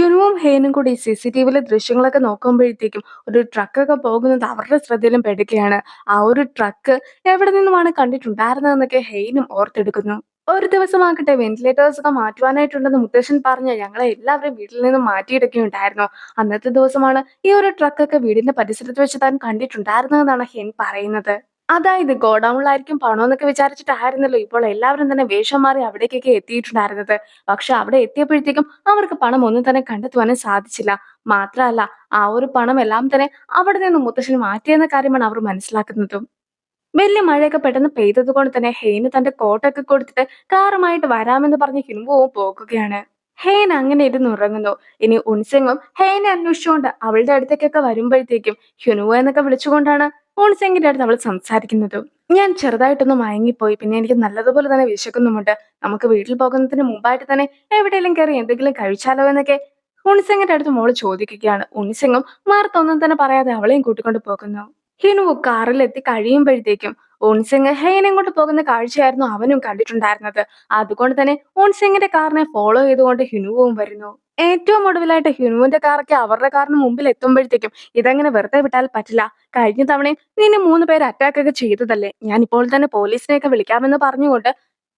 ഹ്യുനുവും ഹെയ്നും കൂടി സിസിടിവിയിലെ ദൃശ്യങ്ങളൊക്കെ നോക്കുമ്പോഴത്തേക്കും ഒരു ട്രക്കൊക്കെ പോകുന്നത് അവരുടെ ശ്രദ്ധയിലും പെടുകയാണ്. ആ ഒരു ട്രക്ക് എവിടെ നിന്നുമാണ് കണ്ടിട്ടുണ്ടായിരുന്നതെന്നൊക്കെ ഹെയ്നും ഓർത്തെടുക്കുന്നു. ഒരു ദിവസമാകട്ടെ വെന്റിലേറ്റേഴ്സ് ഒക്കെ മാറ്റുവാനായിട്ടുണ്ടെന്ന് മുത്തശ്ശൻ പറഞ്ഞ് ഞങ്ങളെ എല്ലാവരും വീട്ടിൽ നിന്നും മാറ്റിയിടയ്ക്കുണ്ടായിരുന്നു. അന്നത്തെ ദിവസമാണ് ഈ ഒരു ട്രക്കൊക്കെ വീടിന്റെ പരിസരത്ത് വെച്ച് താൻ കണ്ടിട്ടുണ്ടായിരുന്നതെന്നാണ് ഹെൻ പറയുന്നത്. അതായത് ഗോഡൌണിലായിരിക്കും പണമെന്നൊക്കെ വിചാരിച്ചിട്ടായിരുന്നല്ലോ ഇപ്പോൾ എല്ലാവരും തന്നെ വേഷം മാറി അവിടേക്കൊക്കെ എത്തിയിട്ടുണ്ടായിരുന്നത്. പക്ഷെ അവിടെ എത്തിയപ്പോഴത്തേക്കും അവർക്ക് പണം ഒന്നും തന്നെ കണ്ടെത്തുവാനും സാധിച്ചില്ല. മാത്രമല്ല, ആ ഒരു പണം എല്ലാം തന്നെ അവിടെ നിന്ന് മുത്തശ്ശൻ മാറ്റിയെന്ന കാര്യമാണ് അവർ മനസ്സിലാക്കുന്നതും. വലിയ മഴയൊക്കെ പെട്ടെന്ന് പെയ്തത് കൊണ്ട് തന്നെ ഹെയ്ന് തന്റെ കോട്ടൊക്കെ കൊടുത്തിട്ട് കാറുമായിട്ട് വരാമെന്ന് പറഞ്ഞ് ഹിൻവുവും പോകുകയാണ്. ഹെയ്ൻ അങ്ങനെ ഇരുന്ന് ഉറങ്ങുന്നു. ഇനി ഉൻസെങ്ങും ഹെയ്നെ അന്വേഷിച്ചുകൊണ്ട് അവളുടെ അടുത്തേക്കൊക്കെ വരുമ്പോഴത്തേക്കും ഹ്യുനുവോ എന്നൊക്കെ വിളിച്ചുകൊണ്ടാണ് ഉൻസെങ്ങിന്റെ അടുത്ത് അവൾ സംസാരിക്കുന്നത്. ഞാൻ ചെറുതായിട്ടൊന്ന് മയങ്ങിപ്പോയി. പിന്നെ എനിക്ക് നല്ലതുപോലെ തന്നെ വിശക്കുന്നുമുണ്ട്. നമുക്ക് വീട്ടിൽ പോകുന്നതിന് മുമ്പായിട്ട് തന്നെ എവിടെയെങ്കിലും കയറി എന്തെങ്കിലും കഴിച്ചാലോ എന്നൊക്കെ ഉൻസെങ്ങിന്റെ അടുത്ത് മോള് ചോദിക്കുകയാണ്. ഉൻസെങ്ങും മറുത്തൊന്നും തന്നെ പറയാതെ അവളെയും കൂട്ടിക്കൊണ്ട് പോകുന്നു. ഹിനുവു കാറിലെത്തി കഴിയുമ്പോഴത്തേക്കും ഓൺസിംഗ് ഹെയ്നെയും കൊണ്ട് പോകുന്ന കാഴ്ചയായിരുന്നു അവനും കണ്ടിട്ടുണ്ടായിരുന്നത്. അതുകൊണ്ട് തന്നെ ഓൺസിംഗിന്റെ കാറിനെ ഫോളോ ചെയ്തുകൊണ്ട് ഹിനുവും വരുന്നു. ഏറ്റവും ഒടുവിലായിട്ട് ഹിനുവിന്റെ കാറൊക്കെ അവരുടെ കാറിന് മുമ്പിൽ എത്തുമ്പോഴത്തേക്കും ഇതങ്ങനെ വെറുതെ വിട്ടാൽ പറ്റില്ല. കഴിഞ്ഞ തവണയും നിന്നെ 3 പേര് അറ്റാക്ക് ഒക്കെ ചെയ്തതല്ലേ, ഞാൻ ഇപ്പോൾ തന്നെ പോലീസിനെയൊക്കെ വിളിക്കാമെന്ന് പറഞ്ഞുകൊണ്ട്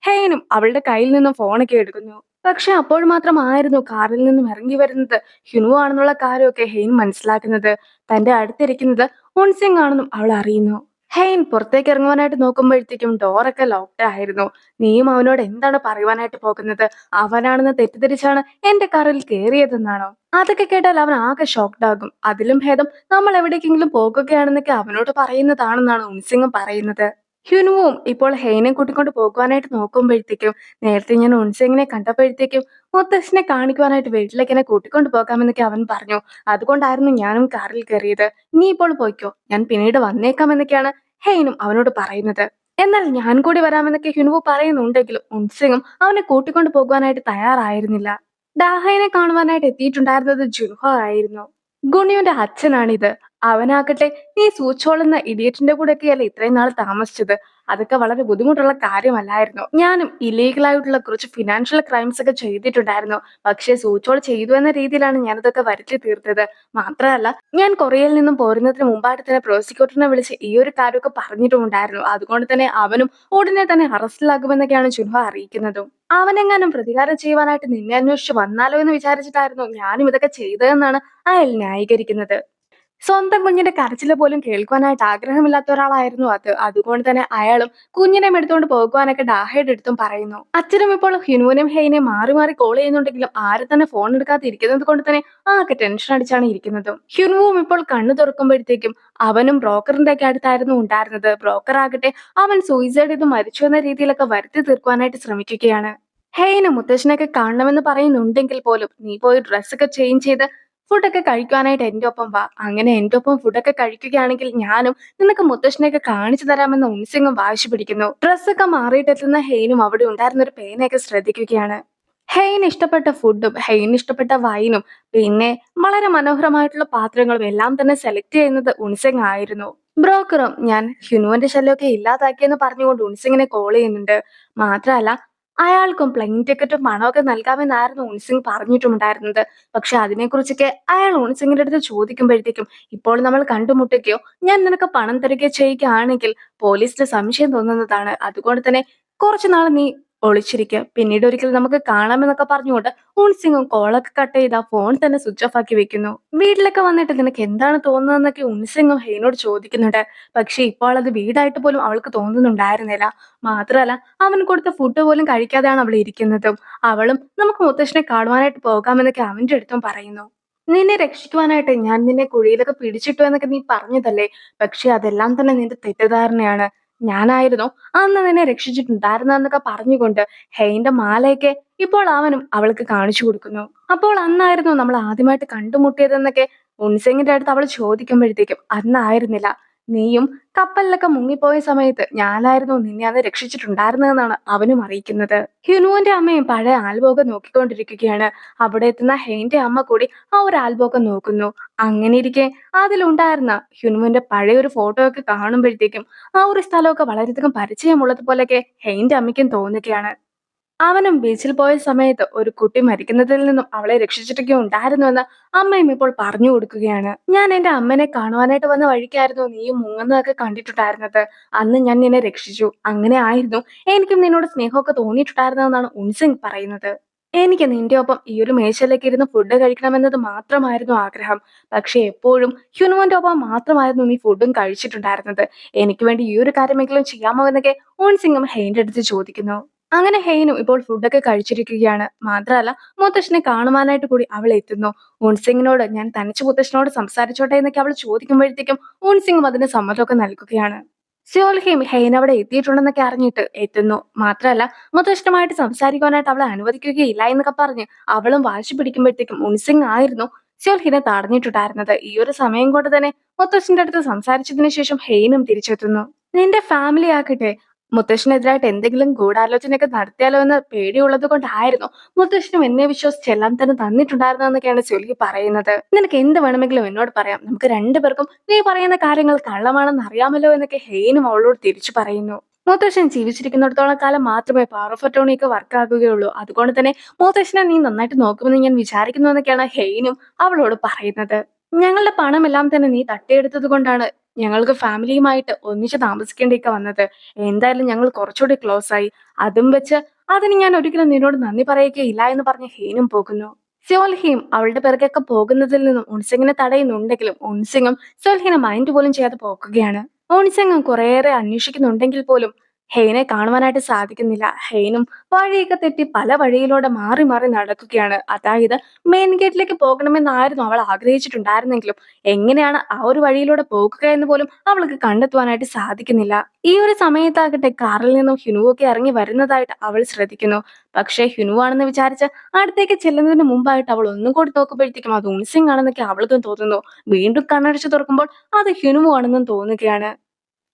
ഹെയ്നും അവളുടെ കയ്യിൽ നിന്നും ഫോണൊക്കെ എടുക്കുന്നു. പക്ഷെ അപ്പോൾ മാത്രമായിരുന്നു കാറിൽ നിന്നും ഇറങ്ങി വരുന്നത് ഹിനുവോ ആണെന്നുള്ള കാര്യമൊക്കെ ഹെയ്ൻ മനസ്സിലാക്കുന്നത്. തന്റെ അടുത്തിരിക്കുന്നത് ഉൻസിംഗ് ആണെന്നും അവൾ അറിയുന്നു. ഹെയ്ൻ പുറത്തേക്ക് ഇറങ്ങുവാനായിട്ട് നോക്കുമ്പോഴത്തേക്കും ഡോറൊക്കെ ലോക്ക്ഡ് ആയിരുന്നു. നീയും അവനോട് എന്താണ് പറയുവാനായിട്ട് പോകുന്നത്? അവനാണെന്ന് തെറ്റിദ്ധരിച്ചാണ് എന്റെ കാറിൽ കയറിയതെന്നാണോ? അതൊക്കെ കേട്ടാൽ അവൻ ആകെ ഷോക്ക്ഡ് ആകും. അതിലും ഭേദം നമ്മൾ എവിടേക്കെങ്കിലും പോകുകയാണെന്നൊക്കെ അവനോട് പറയുന്നതാണെന്നാണ് ഉൻസിംഗും പറയുന്നത്. ഹ്യുനുവും ഇപ്പോൾ ഹെയ്നെ കൂട്ടിക്കൊണ്ട് പോകുവാനായിട്ട് നോക്കുമ്പോഴത്തേക്കും നേരത്തെ ഞാൻ ഉൻസിംഗിനെ കണ്ടപ്പോഴത്തേക്കും മുത്തശ്ശനെ കാണിക്കുവാനായിട്ട് വീട്ടിലേക്ക് എന്നെ കൂട്ടിക്കൊണ്ട് പോകാമെന്നൊക്കെ അവൻ പറഞ്ഞു. അതുകൊണ്ടായിരുന്നു ഞാനും കാറിൽ കയറിയത്. നീ ഇപ്പോൾ പോയിക്കോ, ഞാൻ പിന്നീട് വന്നേക്കാമെന്നൊക്കെയാണ് ഹെയ്നും അവനോട് പറയുന്നത്. എന്നാൽ ഞാൻ കൂടി വരാമെന്നൊക്കെ ഹ്യുനുവു പറയുന്നുണ്ടെങ്കിലും ഉൻസിംഗും അവനെ കൂട്ടിക്കൊണ്ട് പോകുവാനായിട്ട് തയ്യാറായിരുന്നില്ല. ഡാഹയിനെ കാണുവാനായിട്ട് എത്തിയിട്ടുണ്ടായിരുന്നത് ജുൻഹോ ആയിരുന്നു. ഗുണിയുടെ അച്ഛനാണിത്. അവനാകട്ടെ നീ സൂച്ചോളുന്ന ഇഡിയറ്റിന്റെ കൂടെയൊക്കെയല്ലേ ഇത്രയും നാൾ താമസിച്ചത്. അതൊക്കെ വളരെ ബുദ്ധിമുട്ടുള്ള കാര്യമല്ലായിരുന്നു. ഞാനും ഇല്ലീഗൽ ആയിട്ടുള്ള കുറച്ച് ഫിനാൻഷ്യൽ ക്രൈംസ് ഒക്കെ ചെയ്തിട്ടുണ്ടായിരുന്നു. പക്ഷേ സൂച്ചോൾ ചെയ്തു എന്ന രീതിയിലാണ് ഞാനതൊക്കെ വരുത്തി തീർത്തത്. മാത്രമല്ല, ഞാൻ കൊറിയയിൽ നിന്നും പോരുന്നതിന് മുമ്പായിട്ട് തന്നെ പ്രോസിക്യൂട്ടറിനെ വിളിച്ച് ഈ ഒരു കാര്യമൊക്കെ പറഞ്ഞിട്ടുമുണ്ടായിരുന്നു. അതുകൊണ്ട് തന്നെ അവനും ഉടനെ തന്നെ അറസ്റ്റിലാകുമെന്നൊക്കെയാണ് ജുൻഹോ അറിയിക്കുന്നതും. അവനെങ്ങാനും പ്രതികാരം ചെയ്യുവാനായിട്ട് നിന്നെ അന്വേഷിച്ച് വന്നാലോ എന്ന് വിചാരിച്ചിട്ടായിരുന്നു ഞാനും ഇതൊക്കെ ചെയ്തതെന്നാണ് അയാൾ ന്യായീകരിക്കുന്നത്. സ്വന്തം കുഞ്ഞിന്റെ കരച്ചില് പോലും കേൾക്കുവാനായിട്ട് ആഗ്രഹമില്ലാത്ത ഒരാളായിരുന്നു അത്. അതുകൊണ്ട് തന്നെ അയാളും കുഞ്ഞിനെയും എടുത്തുകൊണ്ട് പോകുവാനൊക്കെ ഡാഹയുടെ അടുത്തും പറയുന്നു. അച്ഛനും ഇപ്പോൾ ഹിനുവിനെയും ഹെയ്നെയും മാറി മാറി കോൾ ചെയ്യുന്നുണ്ടെങ്കിലും ആരും തന്നെ ഫോൺ എടുക്കാതെ ഇരിക്കുന്നത് കൊണ്ട് തന്നെ ആകെ ടെൻഷൻ അടിച്ചാണ് ഇരിക്കുന്നതും. ഹ്യുനുവും ഇപ്പോൾ കണ്ണു തുറക്കുമ്പോഴത്തേക്കും അവനും ബ്രോക്കറിന്റെ ഒക്കെ അടുത്തായിരുന്നു ഉണ്ടായിരുന്നത്. ബ്രോക്കർ ആകട്ടെ അവൻ സൂയിസൈഡ് ചെയ്ത് മരിച്ചു എന്ന രീതിയിലൊക്കെ വരുത്തി തീർക്കുവാനായിട്ട് ശ്രമിക്കുകയാണ്. ഹെയ്ന് മുത്തശ്ശനൊക്കെ കാണണമെന്ന് പറയുന്നുണ്ടെങ്കിൽ പോലും നീ പോയി ഡ്രസ്സൊക്കെ ചേഞ്ച് ചെയ്ത് ഫുഡൊക്കെ കഴിക്കുവാനായിട്ട് എന്റെ ഒപ്പം വാ. അങ്ങനെ എന്റെ ഒപ്പം ഫുഡൊക്കെ കഴിക്കുകയാണെങ്കിൽ ഞാനും നിനക്ക് മുത്തശ്ശനെയൊക്കെ കാണിച്ചു തരാമെന്ന് ഉൻസിംഗും വാശി പിടിക്കുന്നു. ഡ്രസ്സൊക്കെ മാറിയിട്ടെത്തുന്ന ഹെയ്നും അവിടെ ഉണ്ടായിരുന്ന ഒരു പേനയൊക്കെ ശ്രദ്ധിക്കുകയാണ്. ഹെയ്ന് ഇഷ്ടപ്പെട്ട ഫുഡും ഹെയ്ന് ഇഷ്ടപ്പെട്ട വൈനും പിന്നെ വളരെ മനോഹരമായിട്ടുള്ള പാത്രങ്ങളും എല്ലാം തന്നെ സെലക്ട് ചെയ്യുന്നത് ഉൻസിംഗ് ആയിരുന്നു. ബ്രോക്കറും ഞാൻ ഹ്യുനുവിന്റെ ശല്യമൊക്കെ ഇല്ലാതാക്കിയെന്ന് പറഞ്ഞുകൊണ്ട് ഉൻസിംഗിനെ കോൾ ചെയ്യുന്നുണ്ട്. മാത്രമല്ല, അയാൾക്കും പ്ലെയിൻ ടിക്കറ്റും പണമൊക്കെ നൽകാമെന്നായിരുന്നു ഉൻസിംഗ് പറഞ്ഞിട്ടുണ്ടായിരുന്നത്. പക്ഷെ അതിനെക്കുറിച്ചൊക്കെ അയാൾ ഉൻസിംഗിന്റെ അടുത്ത് ചോദിക്കുമ്പോഴത്തേക്കും ഇപ്പോൾ നമ്മൾ കണ്ടുമുട്ടുകയോ ഞാൻ നിനക്ക് പണം തരികയോ ചെയ്യുകയാണെങ്കിൽ പോലീസിന് സംശയം തോന്നുന്നതാണ്. അതുകൊണ്ട് തന്നെ കുറച്ചു നാൾ നീ ഒളിച്ചിരിക്കുക, പിന്നീട് ഒരിക്കൽ നമുക്ക് കാണാമെന്നൊക്കെ പറഞ്ഞുകൊണ്ട് ഉൻസിംഗും കോളൊക്കെ കട്ട് ചെയ്ത് ആ ഫോൺ തന്നെ സ്വിച്ച് ഓഫ് ആക്കി വെക്കുന്നു. വീട്ടിലൊക്കെ വന്നിട്ട് നിനക്ക് എന്താണ് തോന്നുന്നതെന്നൊക്കെ ഉൻസിംഗും ഹെയ്നോട് ചോദിക്കുന്നുണ്ട്. പക്ഷെ ഇപ്പോൾ അത് വീടായിട്ട് പോലും അവൾക്ക് തോന്നുന്നുണ്ടായിരുന്നില്ല. മാത്രമല്ല, അവൻ കൊടുത്ത ഫുഡ് പോലും കഴിക്കാതെയാണ് അവൾ ഇരിക്കുന്നതും. അവളും നമുക്ക് മുത്തശ്ശനെ കാണുവാനായിട്ട് പോകാമെന്നൊക്കെ അവന്റെ അടുത്തും പറയുന്നു. നിന്നെ രക്ഷിക്കുവാനായിട്ട് ഞാൻ നിന്നെ കുഴിയിലൊക്കെ പിടിച്ചിട്ടു എന്നൊക്കെ നീ പറഞ്ഞതല്ലേ. പക്ഷെ അതെല്ലാം തന്നെ നിന്റെ തെറ്റിദ്ധാരണയാണ്. ഞാനായിരുന്നു അന്ന് നിന്നെ രക്ഷിച്ചിട്ടുണ്ടായിരുന്നതെന്നൊക്കെ പറഞ്ഞുകൊണ്ട് ഹെയ്ന്റെ മാലയൊക്കെ ഇപ്പോൾ അവനും അവൾക്ക് കാണിച്ചു കൊടുക്കുന്നു. അപ്പോൾ അന്നായിരുന്നു നമ്മൾ ആദ്യമായിട്ട് കണ്ടുമുട്ടിയതെന്നൊക്കെ ഉൻസെങ്ങിന്റെ അടുത്ത് അവൾ ചോദിക്കുമ്പോഴത്തേക്കും അന്നായിരുന്നില്ല, നീയും കപ്പലിലൊക്കെ മുങ്ങിപ്പോയ സമയത്ത് ഞാനായിരുന്നു നിന്നെ അന്ന് രക്ഷിച്ചിട്ടുണ്ടായിരുന്നതെന്നാണ് അവനും അറിയിക്കുന്നത്. ഹിനുവിന്റെ അമ്മയും പഴയ ആൽബമൊക്കെ നോക്കിക്കൊണ്ടിരിക്കുകയാണ്. അവിടെ എത്തുന്ന ഹെയ്ന്റെ അമ്മ കൂടി ആ ഒരു ആൽബമൊക്കെ നോക്കുന്നു. അങ്ങനെ ഇരിക്കെ അതിലുണ്ടായിരുന്ന ഹ്യുനുവിന്റെ പഴയ ഒരു ഫോട്ടോ ഒക്കെ കാണുമ്പോഴത്തേക്കും ആ ഒരു സ്ഥലമൊക്കെ വളരെയധികം പരിചയമുള്ളത് പോലെയൊക്കെ ഹെയ്ന്റെ അമ്മയ്ക്കും തോന്നുകയാണ്. അവനും ബീച്ചിൽ പോയ സമയത്ത് ഒരു കുട്ടി മരിക്കുന്നതിൽ നിന്നും അവളെ രക്ഷിച്ചിട്ടൊക്കെ ഉണ്ടായിരുന്നുവെന്ന് അമ്മയും ഇപ്പോൾ പറഞ്ഞു കൊടുക്കുകയാണ്. ഞാൻ എന്റെ അമ്മനെ കാണുവാനായിട്ട് വന്ന വഴിക്കായിരുന്നു നീ മുങ്ങുന്നതൊക്കെ കണ്ടിട്ടുണ്ടായിരുന്നത്. അന്ന് ഞാൻ നിന്നെ രക്ഷിച്ചു. അങ്ങനെ ആയിരുന്നു എനിക്കും നിന്നോട് സ്നേഹമൊക്കെ തോന്നിയിട്ടുണ്ടായിരുന്നെന്നാണ് ഉൻസിങ് പറയുന്നത്. എനിക്ക് നിന്റെ ഒപ്പം ഈ ഒരു മേശയിലേക്ക് ഇരുന്ന് ഫുഡ് കഴിക്കണമെന്നത് മാത്രമായിരുന്നു ആഗ്രഹം. പക്ഷെ എപ്പോഴും ഹ്യുനുവിന്റെ ഒപ്പം മാത്രമായിരുന്നു നീ ഫുഡും കഴിച്ചിട്ടുണ്ടായിരുന്നത്. എനിക്ക് വേണ്ടി ഈ ഒരു കാര്യമെങ്കിലും ചെയ്യാമോ എന്നൊക്കെ ഉൻസിങ്ങും ഹെയിന്റെ അടുത്ത് ചോദിക്കുന്നു. അങ്ങനെ ഹെയ്നും ഇപ്പോൾ ഫുഡൊക്കെ കഴിച്ചിരിക്കുകയാണ്. മാത്രമല്ല മുത്തശ്ശനെ കാണുവാനായിട്ട് കൂടി അവൾ എത്തുന്നു. ഉൻസിങ്ങിനോട് ഞാൻ തനിച്ച് മുത്തശ്ശനോട് സംസാരിച്ചോട്ടെ എന്നൊക്കെ അവൾ ചോദിക്കുമ്പോഴത്തേക്കും ഉൻസിങ്ങും അതിന് സമ്മതമൊക്കെ നൽകുകയാണ്. സ്യോൽഹിയും ഹെയ്ൻ അവിടെ എത്തിയിട്ടുണ്ടെന്നൊക്കെ അറിഞ്ഞിട്ട് എത്തുന്നു. മാത്രമല്ല മുത്തശ്ശനുമായിട്ട് സംസാരിക്കുവാനായിട്ട് അവളെ അനുവദിക്കുകയില്ല എന്നൊക്കെ പറഞ്ഞ് അവളും വാശി പിടിക്കുമ്പോഴത്തേക്കും ഉൻസിങ് ആയിരുന്നു സ്യോൽഹിനെ തടഞ്ഞിട്ടുണ്ടായിരുന്നത്. ഈ ഒരു സമയം കൊണ്ട് തന്നെ മുത്തശ്ശന്റെ അടുത്ത് സംസാരിച്ചതിന് ശേഷം ഹെയ്നും തിരിച്ചെത്തുന്നു. നിന്റെ ഫാമിലി ആകട്ടെ മുത്തശ്ശനെതിരായിട്ട് എന്തെങ്കിലും ഗൂഢാലോചനയൊക്കെ നടത്തിയാലോ എന്ന് പേടിയുള്ളത് കൊണ്ടായിരുന്നു മുത്തശ്ശനും എന്നെ വിശ്വസിച്ച് എല്ലാം തന്നെ തന്നിട്ടുണ്ടായിരുന്നെന്നൊക്കെയാണ് സ്യോൽഹി പറയുന്നത്. നിനക്ക് എന്ത് വേണമെങ്കിലും എന്നോട് പറയാം. നമുക്ക് രണ്ടുപേർക്കും നീ പറയുന്ന കാര്യങ്ങൾ കള്ളമാണെന്ന് അറിയാമല്ലോ എന്നൊക്കെ ഹെയ്നും അവളോട് തിരിച്ചു പറയുന്നു. മുത്തശ്ശൻ ജീവിച്ചിരിക്കുന്നിടത്തോളം കാലം മാത്രമേ പവർ ഓഫ് അറ്റോർണി ഒക്കെ വർക്ക് ആകുകയുള്ളൂ. അതുകൊണ്ട് തന്നെ മുത്തശ്ശനെ നീ നന്നായിട്ട് നോക്കുമെന്ന് ഞാൻ വിചാരിക്കുന്നു എന്നൊക്കെയാണ് ഹെയ്നും അവളോട് പറയുന്നത്. ഞങ്ങളുടെ പണമെല്ലാം തന്നെ നീ തട്ടിയെടുത്തത് കൊണ്ടാണ് ഞങ്ങൾക്ക് ഫാമിലിയുമായിട്ട് ഒന്നിച്ച് താമസിക്കേണ്ടിയൊക്കെ വന്നത്. എന്തായാലും ഞങ്ങൾ കുറച്ചുകൂടി ക്ലോസ് ആയി. അതും വെച്ച് അതിന് ഞാൻ ഒരിക്കലും നിന്നോട് നന്ദി പറയുകയില്ല എന്ന് പറഞ്ഞ് ഹെയ്നും പോകുന്നു. സ്യോൽഹിയും അവളുടെ പിറകെയൊക്കെ പോകുന്നതിൽ നിന്നും ഉൻസിങ്ങിനെ തടയുന്നുണ്ടെങ്കിലും ഉൻസിങ്ങും സ്യോൽഹിനെ മൈൻഡ് പോലും ചെയ്യാതെ പോകുകയാണ്. ഉൻസിങ്ങും കുറേയേറെ അന്വേഷിക്കുന്നുണ്ടെങ്കിൽ പോലും ഹെയ്നെ കാണുവാനായിട്ട് സാധിക്കുന്നില്ല. ഹെയ്നും വഴിയൊക്കെ തെറ്റി പല വഴിയിലൂടെ മാറി മാറി നടക്കുകയാണ്. അതായത് മെയിൻ ഗേറ്റിലേക്ക് പോകണമെന്നായിരുന്നു അവൾ ആഗ്രഹിച്ചിട്ടുണ്ടായിരുന്നെങ്കിലും എങ്ങനെയാണ് ആ ഒരു വഴിയിലൂടെ പോകുക എന്ന് പോലും അവൾക്ക് കണ്ടെത്തുവാനായിട്ട് സാധിക്കുന്നില്ല. ഈ ഒരു സമയത്താകട്ടെ കാറിൽ നിന്നും ഹ്യുനുവൊക്കെ ഇറങ്ങി വരുന്നതായിട്ട് അവൾ ശ്രദ്ധിക്കുന്നു. പക്ഷേ ഹ്യുനു ആണെന്ന് വിചാരിച്ച് അടുത്തേക്ക് ചെല്ലുന്നതിന് മുമ്പായിട്ട് അവൾ ഒന്നും കൂടി നോക്കുമ്പോഴത്തേക്കും അത് ഉൻസിങ് ആണെന്നൊക്കെ അവൾക്കും തോന്നുന്നു. വീണ്ടും കണ്ണടച്ച് തുറക്കുമ്പോൾ അത് ഹ്യുനു ആണെന്നും തോന്നുകയാണ്.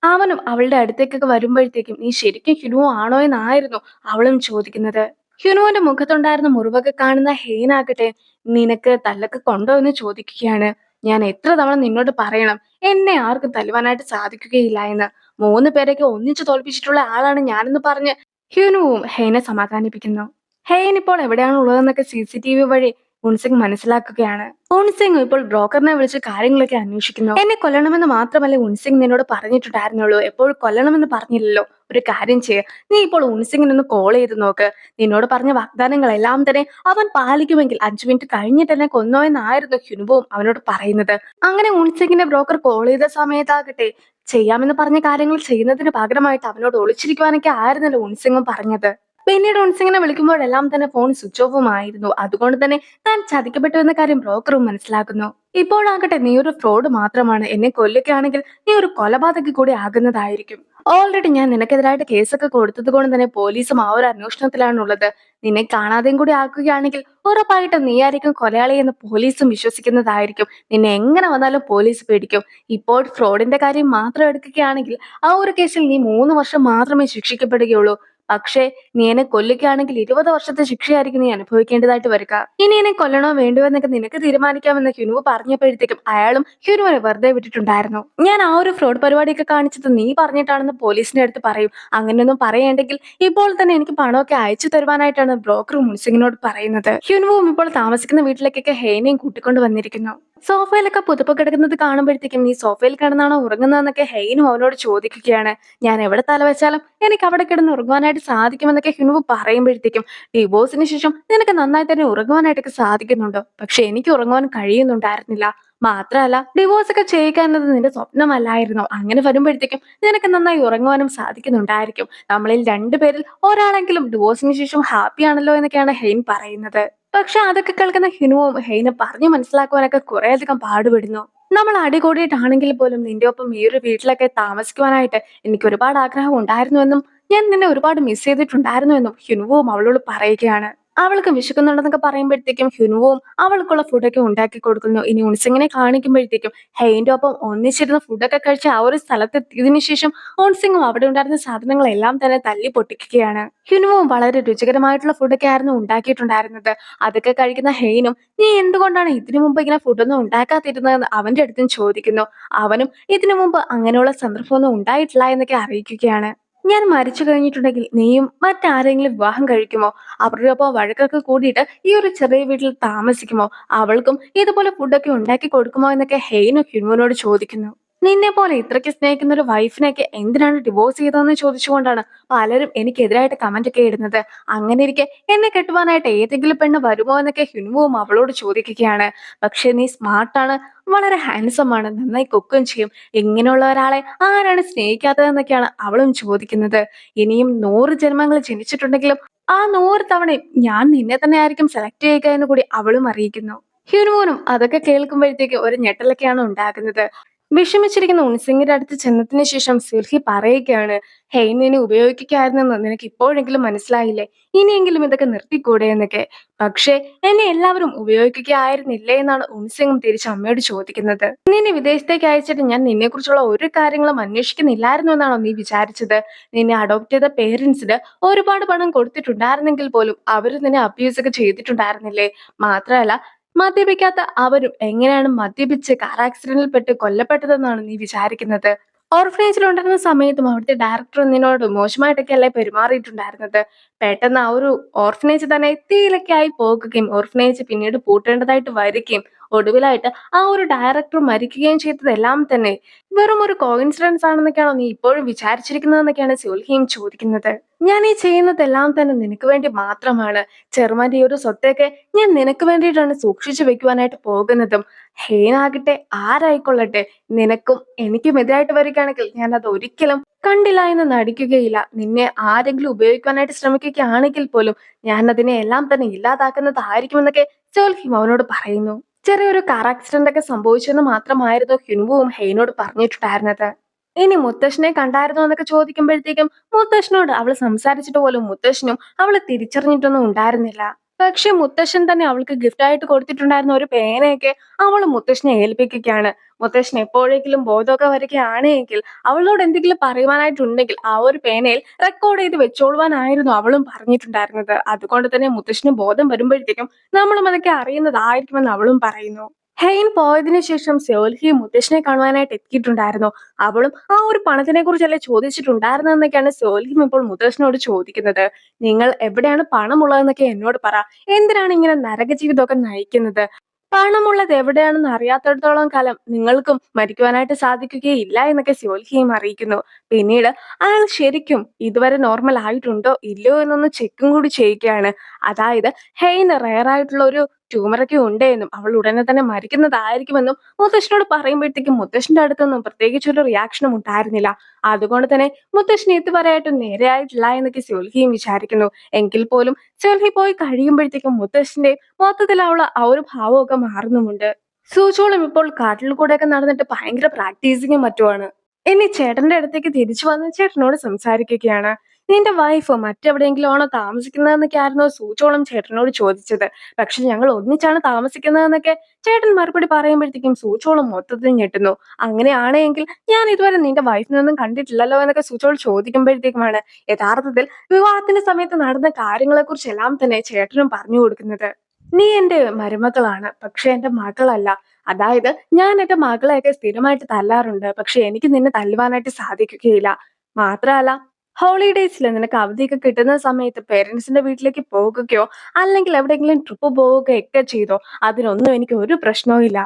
അവനും അവളുടെ അടുത്തേക്കൊക്കെ വരുമ്പോഴത്തേക്കും നീ ശരിക്കും ഹ്യുനു ആണോ എന്നായിരുന്നു അവളും ചോദിക്കുന്നത്. ഹ്യുനുവിന്റെ മുഖത്തുണ്ടായിരുന്ന മുറിവൊക്കെ കാണുന്ന ഹെയ്നാകട്ടെ നിനക്ക് തല്ലൊക്കെ കൊണ്ടോ എന്ന് ചോദിക്കുകയാണ്. ഞാൻ എത്ര തവണ നിന്നോട് പറയണം എന്നെ ആർക്കും തല്ലുവാനായിട്ട് സാധിക്കുകയില്ല എന്ന്. 3 പേരൊക്കെ ഒന്നിച്ചു തോൽപ്പിച്ചിട്ടുള്ള ആളാണ് ഞാനെന്ന് പറഞ്ഞ് ഹ്യുനുവും ഹെയ്നെ സമാധാനിപ്പിക്കുന്നു. ഹെയ്ൻ ഇപ്പോൾ എവിടെയാണ് ഉള്ളതെന്നൊക്കെ CCTV വഴി ഉൻസിങ് മനസ്സിലാക്കുകയാണ്. ഉൻസിങ് ഇപ്പോൾ ബ്രോക്കറിനെ വിളിച്ച് കാര്യങ്ങളൊക്കെ അന്വേഷിക്കുന്നു. എന്നെ കൊല്ലണമെന്ന് മാത്രമല്ലേ ഉൻസിങ് നിന്നോട് പറഞ്ഞിട്ടുണ്ടായിരുന്നുള്ളൂ. എപ്പോഴും കൊല്ലണമെന്ന് പറഞ്ഞില്ലല്ലോ. ഒരു കാര്യം ചെയ്യ, നീ ഇപ്പോൾ ഉൻസിങ്ങിനൊന്ന് കോൾ ചെയ്ത് നോക്ക്. നിന്നോട് പറഞ്ഞ വാഗ്ദാനങ്ങളെല്ലാം തന്നെ അവൻ പാലിക്കുമെങ്കിൽ 5 മിനിറ്റ് കഴിഞ്ഞിട്ട് എന്നെ കൊന്നോ എന്നായിരുന്നു ഹ്യുനുവും അവനോട് പറയുന്നത്. അങ്ങനെ ഉൻസിങ്ങിന്റെ ബ്രോക്കർ കോൾ ചെയ്ത സമയത്താകട്ടെ ചെയ്യാമെന്ന് പറഞ്ഞ കാര്യങ്ങൾ ചെയ്യുന്നതിന് പകരമായിട്ട് അവനോട് ഒളിച്ചിരിക്കുവാനൊക്കെ ആയിരുന്നല്ലോ ഉൻസിങ്ങും പറഞ്ഞത്. പിന്നീട് ഉൻസിങ്ങിനെ വിളിക്കുമ്പോഴെല്ലാം തന്നെ ഫോൺ സ്വിച്ച് ഓഫും ആയിരുന്നു. അതുകൊണ്ട് തന്നെ താൻ ചതിക്കപ്പെട്ടു എന്ന കാര്യം ബ്രോക്കറും മനസ്സിലാക്കുന്നു. ഇപ്പോഴാകട്ടെ നീ ഒരു ഫ്രോഡ് മാത്രമാണ്. എന്നെ കൊല്ലുകയാണെങ്കിൽ നീ ഒരു കൊലപാതകി കൂടി ആകുന്നതായിരിക്കും. ഓൾറെഡി ഞാൻ നിനക്കെതിരായിട്ട് കേസൊക്കെ കൊടുത്തത് കൊണ്ട് തന്നെ പോലീസും ആ ഒരു അന്വേഷണത്തിലാണുള്ളത്. നിന്നെ കാണാതെയും കൂടി ആക്കുകയാണെങ്കിൽ ഉറപ്പായിട്ടും നീ ആയിരിക്കും കൊലയാളി എന്ന് പോലീസും വിശ്വസിക്കുന്നതായിരിക്കും. നിന്നെ എങ്ങനെ വന്നാലും പോലീസ് പേടിക്കും. ഇപ്പോൾ ഫ്രോഡിന്റെ കാര്യം മാത്രം എടുക്കുകയാണെങ്കിൽ ആ ഒരു കേസിൽ നീ 3 വർഷം മാത്രമേ ശിക്ഷിക്കപ്പെടുകയുള്ളൂ. പക്ഷേ നീ എന്നെ കൊല്ലുകയാണെങ്കിൽ 20 വർഷത്തെ ശിക്ഷയായിരിക്കും നീ അനുഭവിക്കേണ്ടതായിട്ട് വരിക. ഇനി എന്നെ കൊല്ലണോ വേണ്ടോ എന്നൊക്കെ നിനക്ക് തീരുമാനിക്കാമെന്ന് ഹ്യുനുവ് പറഞ്ഞപ്പോഴത്തേക്കും അയാളും ഹ്യുനുവിനെ വെറുതെ വിട്ടിട്ടുണ്ടായിരുന്നു. ഞാൻ ആ ഒരു ഫ്രോഡ് പരിപാടിയൊക്കെ കാണിച്ചത് നീ പറഞ്ഞിട്ടാണെന്ന് പോലീസിന്റെ അടുത്ത് പറയും. അങ്ങനെയൊന്നും പറയേണ്ടെങ്കിൽ ഇപ്പോൾ തന്നെ എനിക്ക് പണമൊക്കെ അയച്ചു തരുവാനായിട്ടാണ് ബ്രോക്കർ മുൻസിങ്ങിനോട് പറയുന്നത്. ഹ്യുനുവും ഇപ്പോൾ താമസിക്കുന്ന വീട്ടിലേക്കൊക്കെ ഹെയ്നെയും കൂട്ടിക്കൊണ്ട് വന്നിരിക്കുന്നു. സോഫയിലൊക്കെ പുതപ്പ് കിടക്കുന്നത് കാണുമ്പോഴത്തേക്കും നീ സോഫയിൽ കിടന്നാണോ ഉറങ്ങുന്നതെന്നൊക്കെ ഹെയ്നും അവനോട് ചോദിക്കുകയാണ്. ഞാൻ എവിടെ തല വെച്ചാലും എനിക്ക് അവിടെ കിടന്ന് ഉറങ്ങുവാനായിട്ട് സാധിക്കുമെന്നൊക്കെ ഹ്യുനുവ് പറയുമ്പോഴത്തേക്കും ഡിവോഴ്സിന് ശേഷം നിനക്ക് നന്നായി തന്നെ ഉറങ്ങുവാനായിട്ടൊക്കെ സാധിക്കുന്നുണ്ടോ? പക്ഷെ എനിക്ക് ഉറങ്ങുവാൻ കഴിയുന്നുണ്ടായിരുന്നില്ല. മാത്രമല്ല ഡിവോഴ്സ് ഒക്കെ ചെയ്യുക എന്നത് നിന്റെ സ്വപ്നമല്ലായിരുന്നോ? അങ്ങനെ വരുമ്പോഴത്തേക്കും നിനക്ക് നന്നായി ഉറങ്ങുവാനും സാധിക്കുന്നുണ്ടായിരിക്കും. നമ്മളിൽ 2 പേരിൽ ഒരാളെങ്കിലും ഡിവോഴ്സിന് ശേഷം ഹാപ്പി ആണല്ലോ എന്നൊക്കെയാണ് ഹെയ്ൻ പറയുന്നത്. പക്ഷെ അതൊക്കെ കേൾക്കുന്ന ഹ്യുനുവും ഹെയ്നെ പറഞ്ഞു മനസ്സിലാക്കുവാനൊക്കെ കുറേയധികം പാടുപെടുന്നു. നമ്മൾ അടികൂടിയിട്ടാണെങ്കിൽ പോലും നിന്റെ ഒപ്പം ഈ ഒരു വീട്ടിലൊക്കെ താമസിക്കുവാനായിട്ട് എനിക്ക് ഒരുപാട് ആഗ്രഹം ഉണ്ടായിരുന്നുവെന്നും ഞാൻ നിന്നെ ഒരുപാട് മിസ് ചെയ്തിട്ടുണ്ടായിരുന്നുവെന്നും ഹ്യുനുവും അവളോട് പറയുകയാണ്. അവൾക്ക് വിശക്കുന്നുണ്ടെന്നൊക്കെ പറയുമ്പോഴത്തേക്കും ഹ്യുനുവും അവൾക്കുള്ള ഫുഡൊക്കെ ഉണ്ടാക്കി കൊടുക്കുന്നു. ഇനി ഉൺസിങ്ങിനെ കാണിക്കുമ്പോഴത്തേക്കും ഹെയ്ന്റെ ഒപ്പം ഒന്നിച്ചിരുന്ന് ഫുഡൊക്കെ കഴിച്ച് ആ ഒരു സ്ഥലത്തെത്തിയതിനു ശേഷം ഉൺസിങ്ങും അവിടെ ഉണ്ടായിരുന്ന സാധനങ്ങളെല്ലാം തന്നെ തല്ലി പൊട്ടിക്കുകയാണ്. ഹ്യുനുവും വളരെ രുചികരമായിട്ടുള്ള ഫുഡൊക്കെ ആയിരുന്നു ഉണ്ടാക്കിയിട്ടുണ്ടായിരുന്നത്. അതൊക്കെ കഴിക്കുന്ന ഹെയ്നും നീ എന്തുകൊണ്ടാണ് ഇതിനു മുമ്പ് ഇങ്ങനെ ഫുഡൊന്നും ഉണ്ടാക്കാതിരുന്നതെന്ന് അവന്റെ അടുത്തും ചോദിക്കുന്നു. അവനും ഇതിനു മുമ്പ് അങ്ങനെയുള്ള സന്ദർഭമൊന്നും ഉണ്ടായിട്ടില്ല എന്നൊക്കെ അറിയിക്കുകയാണ്. ഞാൻ മരിച്ചു കഴിഞ്ഞിട്ടുണ്ടെങ്കിൽ നീയും മറ്റാരെങ്കിലും വിവാഹം കഴിക്കുമോ? അവരുടെ ഒപ്പം വഴക്കൊക്കെ കൂടിയിട്ട് ഈ ഒരു ചെറിയ വീട്ടിൽ താമസിക്കുമോ? അവൾക്കും ഇതുപോലെ ഫുഡൊക്കെ ഉണ്ടാക്കി കൊടുക്കുമോ എന്നൊക്കെ ഹെയ്നും ഹ്യൂനുവിനോട് ചോദിക്കുന്നു. നിന്നെ പോലെ ഇത്രയ്ക്ക് സ്നേഹിക്കുന്ന ഒരു വൈഫിനെയൊക്കെ എന്തിനാണ് ഡിവോഴ്സ് ചെയ്തതെന്ന് ചോദിച്ചുകൊണ്ടാണ് പലരും എനിക്കെതിരായിട്ട് കമന്റ് ഒക്കെ ഇടുന്നത്. അങ്ങനെ ഇരിക്കെ എന്നെ കെട്ടുവാനായിട്ട് ഏതെങ്കിലും പെണ്ണ് വരുമോ എന്നൊക്കെ ഹ്യൂനുവും അവളോട് ചോദിക്കുകയാണ്. പക്ഷെ നീ സ്മാർട്ടാണ്, വളരെ ഹാൻസം ആണ്, നന്നായി കുക്കും ചെയ്യും. ഇങ്ങനെയുള്ള ഒരാളെ ആരാണ് സ്നേഹിക്കാത്തതെന്നൊക്കെയാണ് അവളും ചോദിക്കുന്നത്. ഇനിയും 100 ജന്മങ്ങൾ ജനിച്ചിട്ടുണ്ടെങ്കിലും ആ 100 തവണയും ഞാൻ നിന്നെ തന്നെ ആയിരിക്കും സെലക്ട് ചെയ്യുക എന്ന് കൂടി അവളും അറിയിക്കുന്നു. ഹ്യൂനുവിനും അതൊക്കെ കേൾക്കുമ്പോഴത്തേക്ക് ഒരു ഞെട്ടലൊക്കെയാണ് ഉണ്ടാകുന്നത്. വിഷമിച്ചിരിക്കുന്ന ഉൺസിങ്ങിന്റെ അടുത്ത് ചെന്നതിന് ശേഷം സിൽഹി പറയുകയാണ്, ഹെയ് നിന്നെ ഉപയോഗിക്കുകയായിരുന്നെന്ന് നിനക്ക് ഇപ്പോഴെങ്കിലും മനസ്സിലായില്ലേ? ഇനിയെങ്കിലും ഇതൊക്കെ നിർത്തിക്കൂടെ എന്നൊക്കെ. പക്ഷേ എന്നെ എല്ലാവരും ഉപയോഗിക്കുകയായിരുന്നില്ലേ എന്നാണ് ഉൺസിങ്ങും തിരിച്ച് അമ്മയോട് ചോദിക്കുന്നത്. നിന്നെ വിദേശത്തേക്ക് അയച്ചിട്ട് ഞാൻ നിന്നെക്കുറിച്ചുള്ള ഒരു കാര്യങ്ങളും അന്വേഷിക്കുന്നില്ലായിരുന്നു എന്നാണോ നീ വിചാരിച്ചത്? നിന്നെ അഡോപ്റ്റ് ചെയ്ത പേരൻസിന് ഒരുപാട് പണം കൊടുത്തിട്ടുണ്ടായിരുന്നെങ്കിൽ പോലും അവർ നിന്നെ അബ്യൂസ് ഒക്കെ ചെയ്തിട്ടുണ്ടായിരുന്നില്ലേ? മാത്രമല്ല മദ്യപിക്കാത്ത അവരും എങ്ങനെയാണ് മദ്യപിച്ച് കാർ ആക്സിഡന്റിൽ പെട്ട് കൊല്ലപ്പെട്ടതെന്നാണ് നീ വിചാരിക്കുന്നത്? ഓർഫനേജിൽ ഉണ്ടായിരുന്ന സമയത്തും അവിടുത്തെ ഡയറക്ടർ നിന്നോട് മോശമായിട്ടൊക്കെയല്ലേ പെരുമാറിയിട്ടുണ്ടായിരുന്നത്? പെട്ടെന്ന് ആ ഒരു ഓർഫനേജ് തന്നെ തീയിലൊക്കെ ആയി പോകുകയും ഓർഫനേജ് പിന്നീട് പൂട്ടേണ്ടതായിട്ട് വരികയും ഒടുവിലായിട്ട് ആ ഒരു ഡയറക്ടർ മരിക്കുകയും ചെയ്തതെല്ലാം തന്നെ വെറും ഒരു കോയിൻസിഡൻസ് ആണെന്നൊക്കെയാണോ നീ ഇപ്പോഴും വിചാരിച്ചിരിക്കുന്നതെന്നൊക്കെയാണ് സോൽഹിയും ചോദിക്കുന്നത്. ഞാൻ ഈ ചെയ്യുന്നതെല്ലാം തന്നെ നിനക്ക് വേണ്ടി മാത്രമാണ്. ചെറുമാന്റെ ഈ ഒരു സ്വത്തൊക്കെ ഞാൻ നിനക്ക് വേണ്ടിയിട്ടാണ് സൂക്ഷിച്ചു വെക്കുവാനായിട്ട് പോകുന്നതും. ഹേനാകട്ടെ ആരായിക്കൊള്ളട്ടെ, നിനക്കും എനിക്കും എതിരായിട്ട് വരികയാണെങ്കിൽ ഞാൻ അത് ഒരിക്കലും കണ്ടില്ല എന്ന് നടിക്കുകയില്ല. നിന്നെ ആരെങ്കിലും ഉപയോഗിക്കാനായിട്ട് ശ്രമിക്കുകയാണെങ്കിൽ പോലും ഞാൻ അതിനെ എല്ലാം തന്നെ ഇല്ലാതാക്കുന്നതായിരിക്കുമെന്നൊക്കെ സോൽഹിം അവനോട് പറയുന്നു. ചെറിയൊരു കാർ ആക്സിഡന്റ് ഒക്കെ സംഭവിച്ചെന്ന് മാത്രമായിരുന്നു ഹ്യുൻവുവും ഹെയ്നോട് പറഞ്ഞിട്ടുണ്ടായിരുന്നത്. ഇനി മുത്തശ്ശനെ കണ്ടായിരുന്നോ എന്നൊക്കെ ചോദിക്കുമ്പോഴത്തേക്കും മുത്തശ്ശനോട് അവൾ സംസാരിച്ചിട്ട് പോലും മുത്തശ്ശനും അവളെ തിരിച്ചറിഞ്ഞിട്ടൊന്നും ഉണ്ടായിരുന്നില്ല. പക്ഷെ മുത്തശ്ശൻ തന്നെ അവൾക്ക് ഗിഫ്റ്റ് ആയിട്ട് കൊടുത്തിട്ടുണ്ടായിരുന്ന ഒരു പേനയൊക്കെ അവൾ മുത്തശ്ശനെ ഏൽപ്പിക്കുകയാണ്. മുത്തശ്ശൻ എപ്പോഴെങ്കിലും ബോധമൊക്കെ വരികയാണ് എങ്കിൽ അവളോട് എന്തെങ്കിലും പറയുവാനായിട്ടുണ്ടെങ്കിൽ ആ ഒരു പേനയിൽ റെക്കോർഡ് ചെയ്ത് വെച്ചോളുവാനായിരുന്നു അവളും പറഞ്ഞിട്ടുണ്ടായിരുന്നത്. അതുകൊണ്ട് തന്നെ മുത്തശ്ശന് ബോധം വരുമ്പോഴത്തേക്കും നമ്മളും അതൊക്കെ അറിയുന്നതായിരിക്കുമെന്ന് അവളും പറയുന്നു. ഹെയ്ൻ പോയതിനു ശേഷം സോൽഹി മുത്തശ്ശനെ കാണുവാനായിട്ട് എത്തിയിട്ടുണ്ടായിരുന്നു. അവളും ആ ഒരു പണത്തിനെ കുറിച്ചല്ലേ ചോദിച്ചിട്ടുണ്ടായിരുന്നതെന്നൊക്കെയാണ് സോൽഹിം ഇപ്പോൾ മുത്തശ്ശനോട് ചോദിക്കുന്നത്. നിങ്ങൾ എവിടെയാണ് പണമുള്ളതെന്നൊക്കെ എന്നോട് പറ. എന്തിനാണ് ഇങ്ങനെ നരക ജീവിതമൊക്കെ നയിക്കുന്നത്? പണമുള്ളത് എവിടെയാണെന്ന് അറിയാത്തിടത്തോളം കാലം നിങ്ങൾക്കും മരിക്കുവാനായിട്ട് സാധിക്കുകയില്ല എന്നൊക്കെ സോൽഹിയും അറിയിക്കുന്നു. പിന്നീട് അയാൾ ശരിക്കും ഇതുവരെ നോർമൽ ആയിട്ടുണ്ടോ ഇല്ലയോ എന്നൊന്ന് ചെക്കും കൂടി ചെയ്യുകയാണ്. അതായത് ഹെയ്ന് റെയർ ആയിട്ടുള്ള ഒരു ട്യൂമറൊക്കെ ഉണ്ട് എന്നും അവൾ ഉടനെ തന്നെ മരിക്കുന്നതായിരിക്കുമെന്നും മുത്തശ്ശനോട് പറയുമ്പോഴത്തേക്കും മുത്തശ്ശന്റെ അടുത്തൊന്നും പ്രത്യേകിച്ച് ഒരു റിയാക്ഷനും ഉണ്ടായിരുന്നില്ല. അതുകൊണ്ട് തന്നെ മുത്തശ്ശന് ഇതുവരെയായിട്ടും നേരെയായിട്ടില്ല എന്നൊക്കെ സോൽഹിയും വിചാരിക്കുന്നു. എങ്കിൽ പോലും സോൽഹി പോയി കഴിയുമ്പോഴത്തേക്കും മുത്തശ്ശന്റെ മൊത്തത്തിലുള്ള ആ ഒരു ഭാവമൊക്കെ മാറുന്നുമുണ്ട്. സൂചോളം ഇപ്പോൾ കാട്ടിൽ കൂടെയൊക്കെ നടന്നിട്ട് ഭയങ്കര പ്രാക്ടീസിങ്ങും മറ്റുമാണ്. ഇനി ചേട്ടന്റെ അടുത്തേക്ക് തിരിച്ചു വന്ന് ചേട്ടനോട് സംസാരിക്കുകയാണ്. നിന്റെ വൈഫ് മറ്റെവിടെയെങ്കിലും ആണോ താമസിക്കുന്നതെന്നൊക്കെ ആയിരുന്നു സൂചോളം ചേട്ടനോട് ചോദിച്ചത്. പക്ഷെ ഞങ്ങൾ ഒന്നിച്ചാണ് താമസിക്കുന്നതെന്നൊക്കെ ചേട്ടൻ മറുപടി പറയുമ്പോഴത്തേക്കും സൂചോളം മൊത്തത്തിൽ ഞെട്ടുന്നു. അങ്ങനെയാണെങ്കിൽ ഞാൻ ഇതുവരെ നിന്റെ വൈഫിനൊന്നും കണ്ടിട്ടില്ലല്ലോ എന്നൊക്കെ സൂചോൾ ചോദിക്കുമ്പോഴത്തേക്കുമാണ് യഥാർത്ഥത്തിൽ വിവാഹത്തിന്റെ സമയത്ത് നടന്ന കാര്യങ്ങളെ കുറിച്ചെല്ലാം തന്നെ ചേട്ടനും പറഞ്ഞു കൊടുക്കുന്നത്. നീ എന്റെ മരുമകളാണ്, പക്ഷെ എന്റെ മകളല്ല. അതായത് ഞാൻ എന്റെ മകളെയൊക്കെ സ്ഥിരമായിട്ട് തല്ലാറുണ്ട്. പക്ഷെ എനിക്ക് നിന്നെ തല്ലുവാനായിട്ട് സാധിക്കുകയില്ല. മാത്രമല്ല ഹോളിഡേയ്സിൽ നിനക്ക് അവധിയൊക്കെ കിട്ടുന്ന സമയത്ത് പേരൻസിന്റെ വീട്ടിലേക്ക് പോകുകയോ അല്ലെങ്കിൽ എവിടെയെങ്കിലും ട്രിപ്പ് പോവുകയൊക്കെ ചെയ്തോ, അതിനൊന്നും എനിക്ക് ഒരു പ്രശ്നവും ഇല്ല.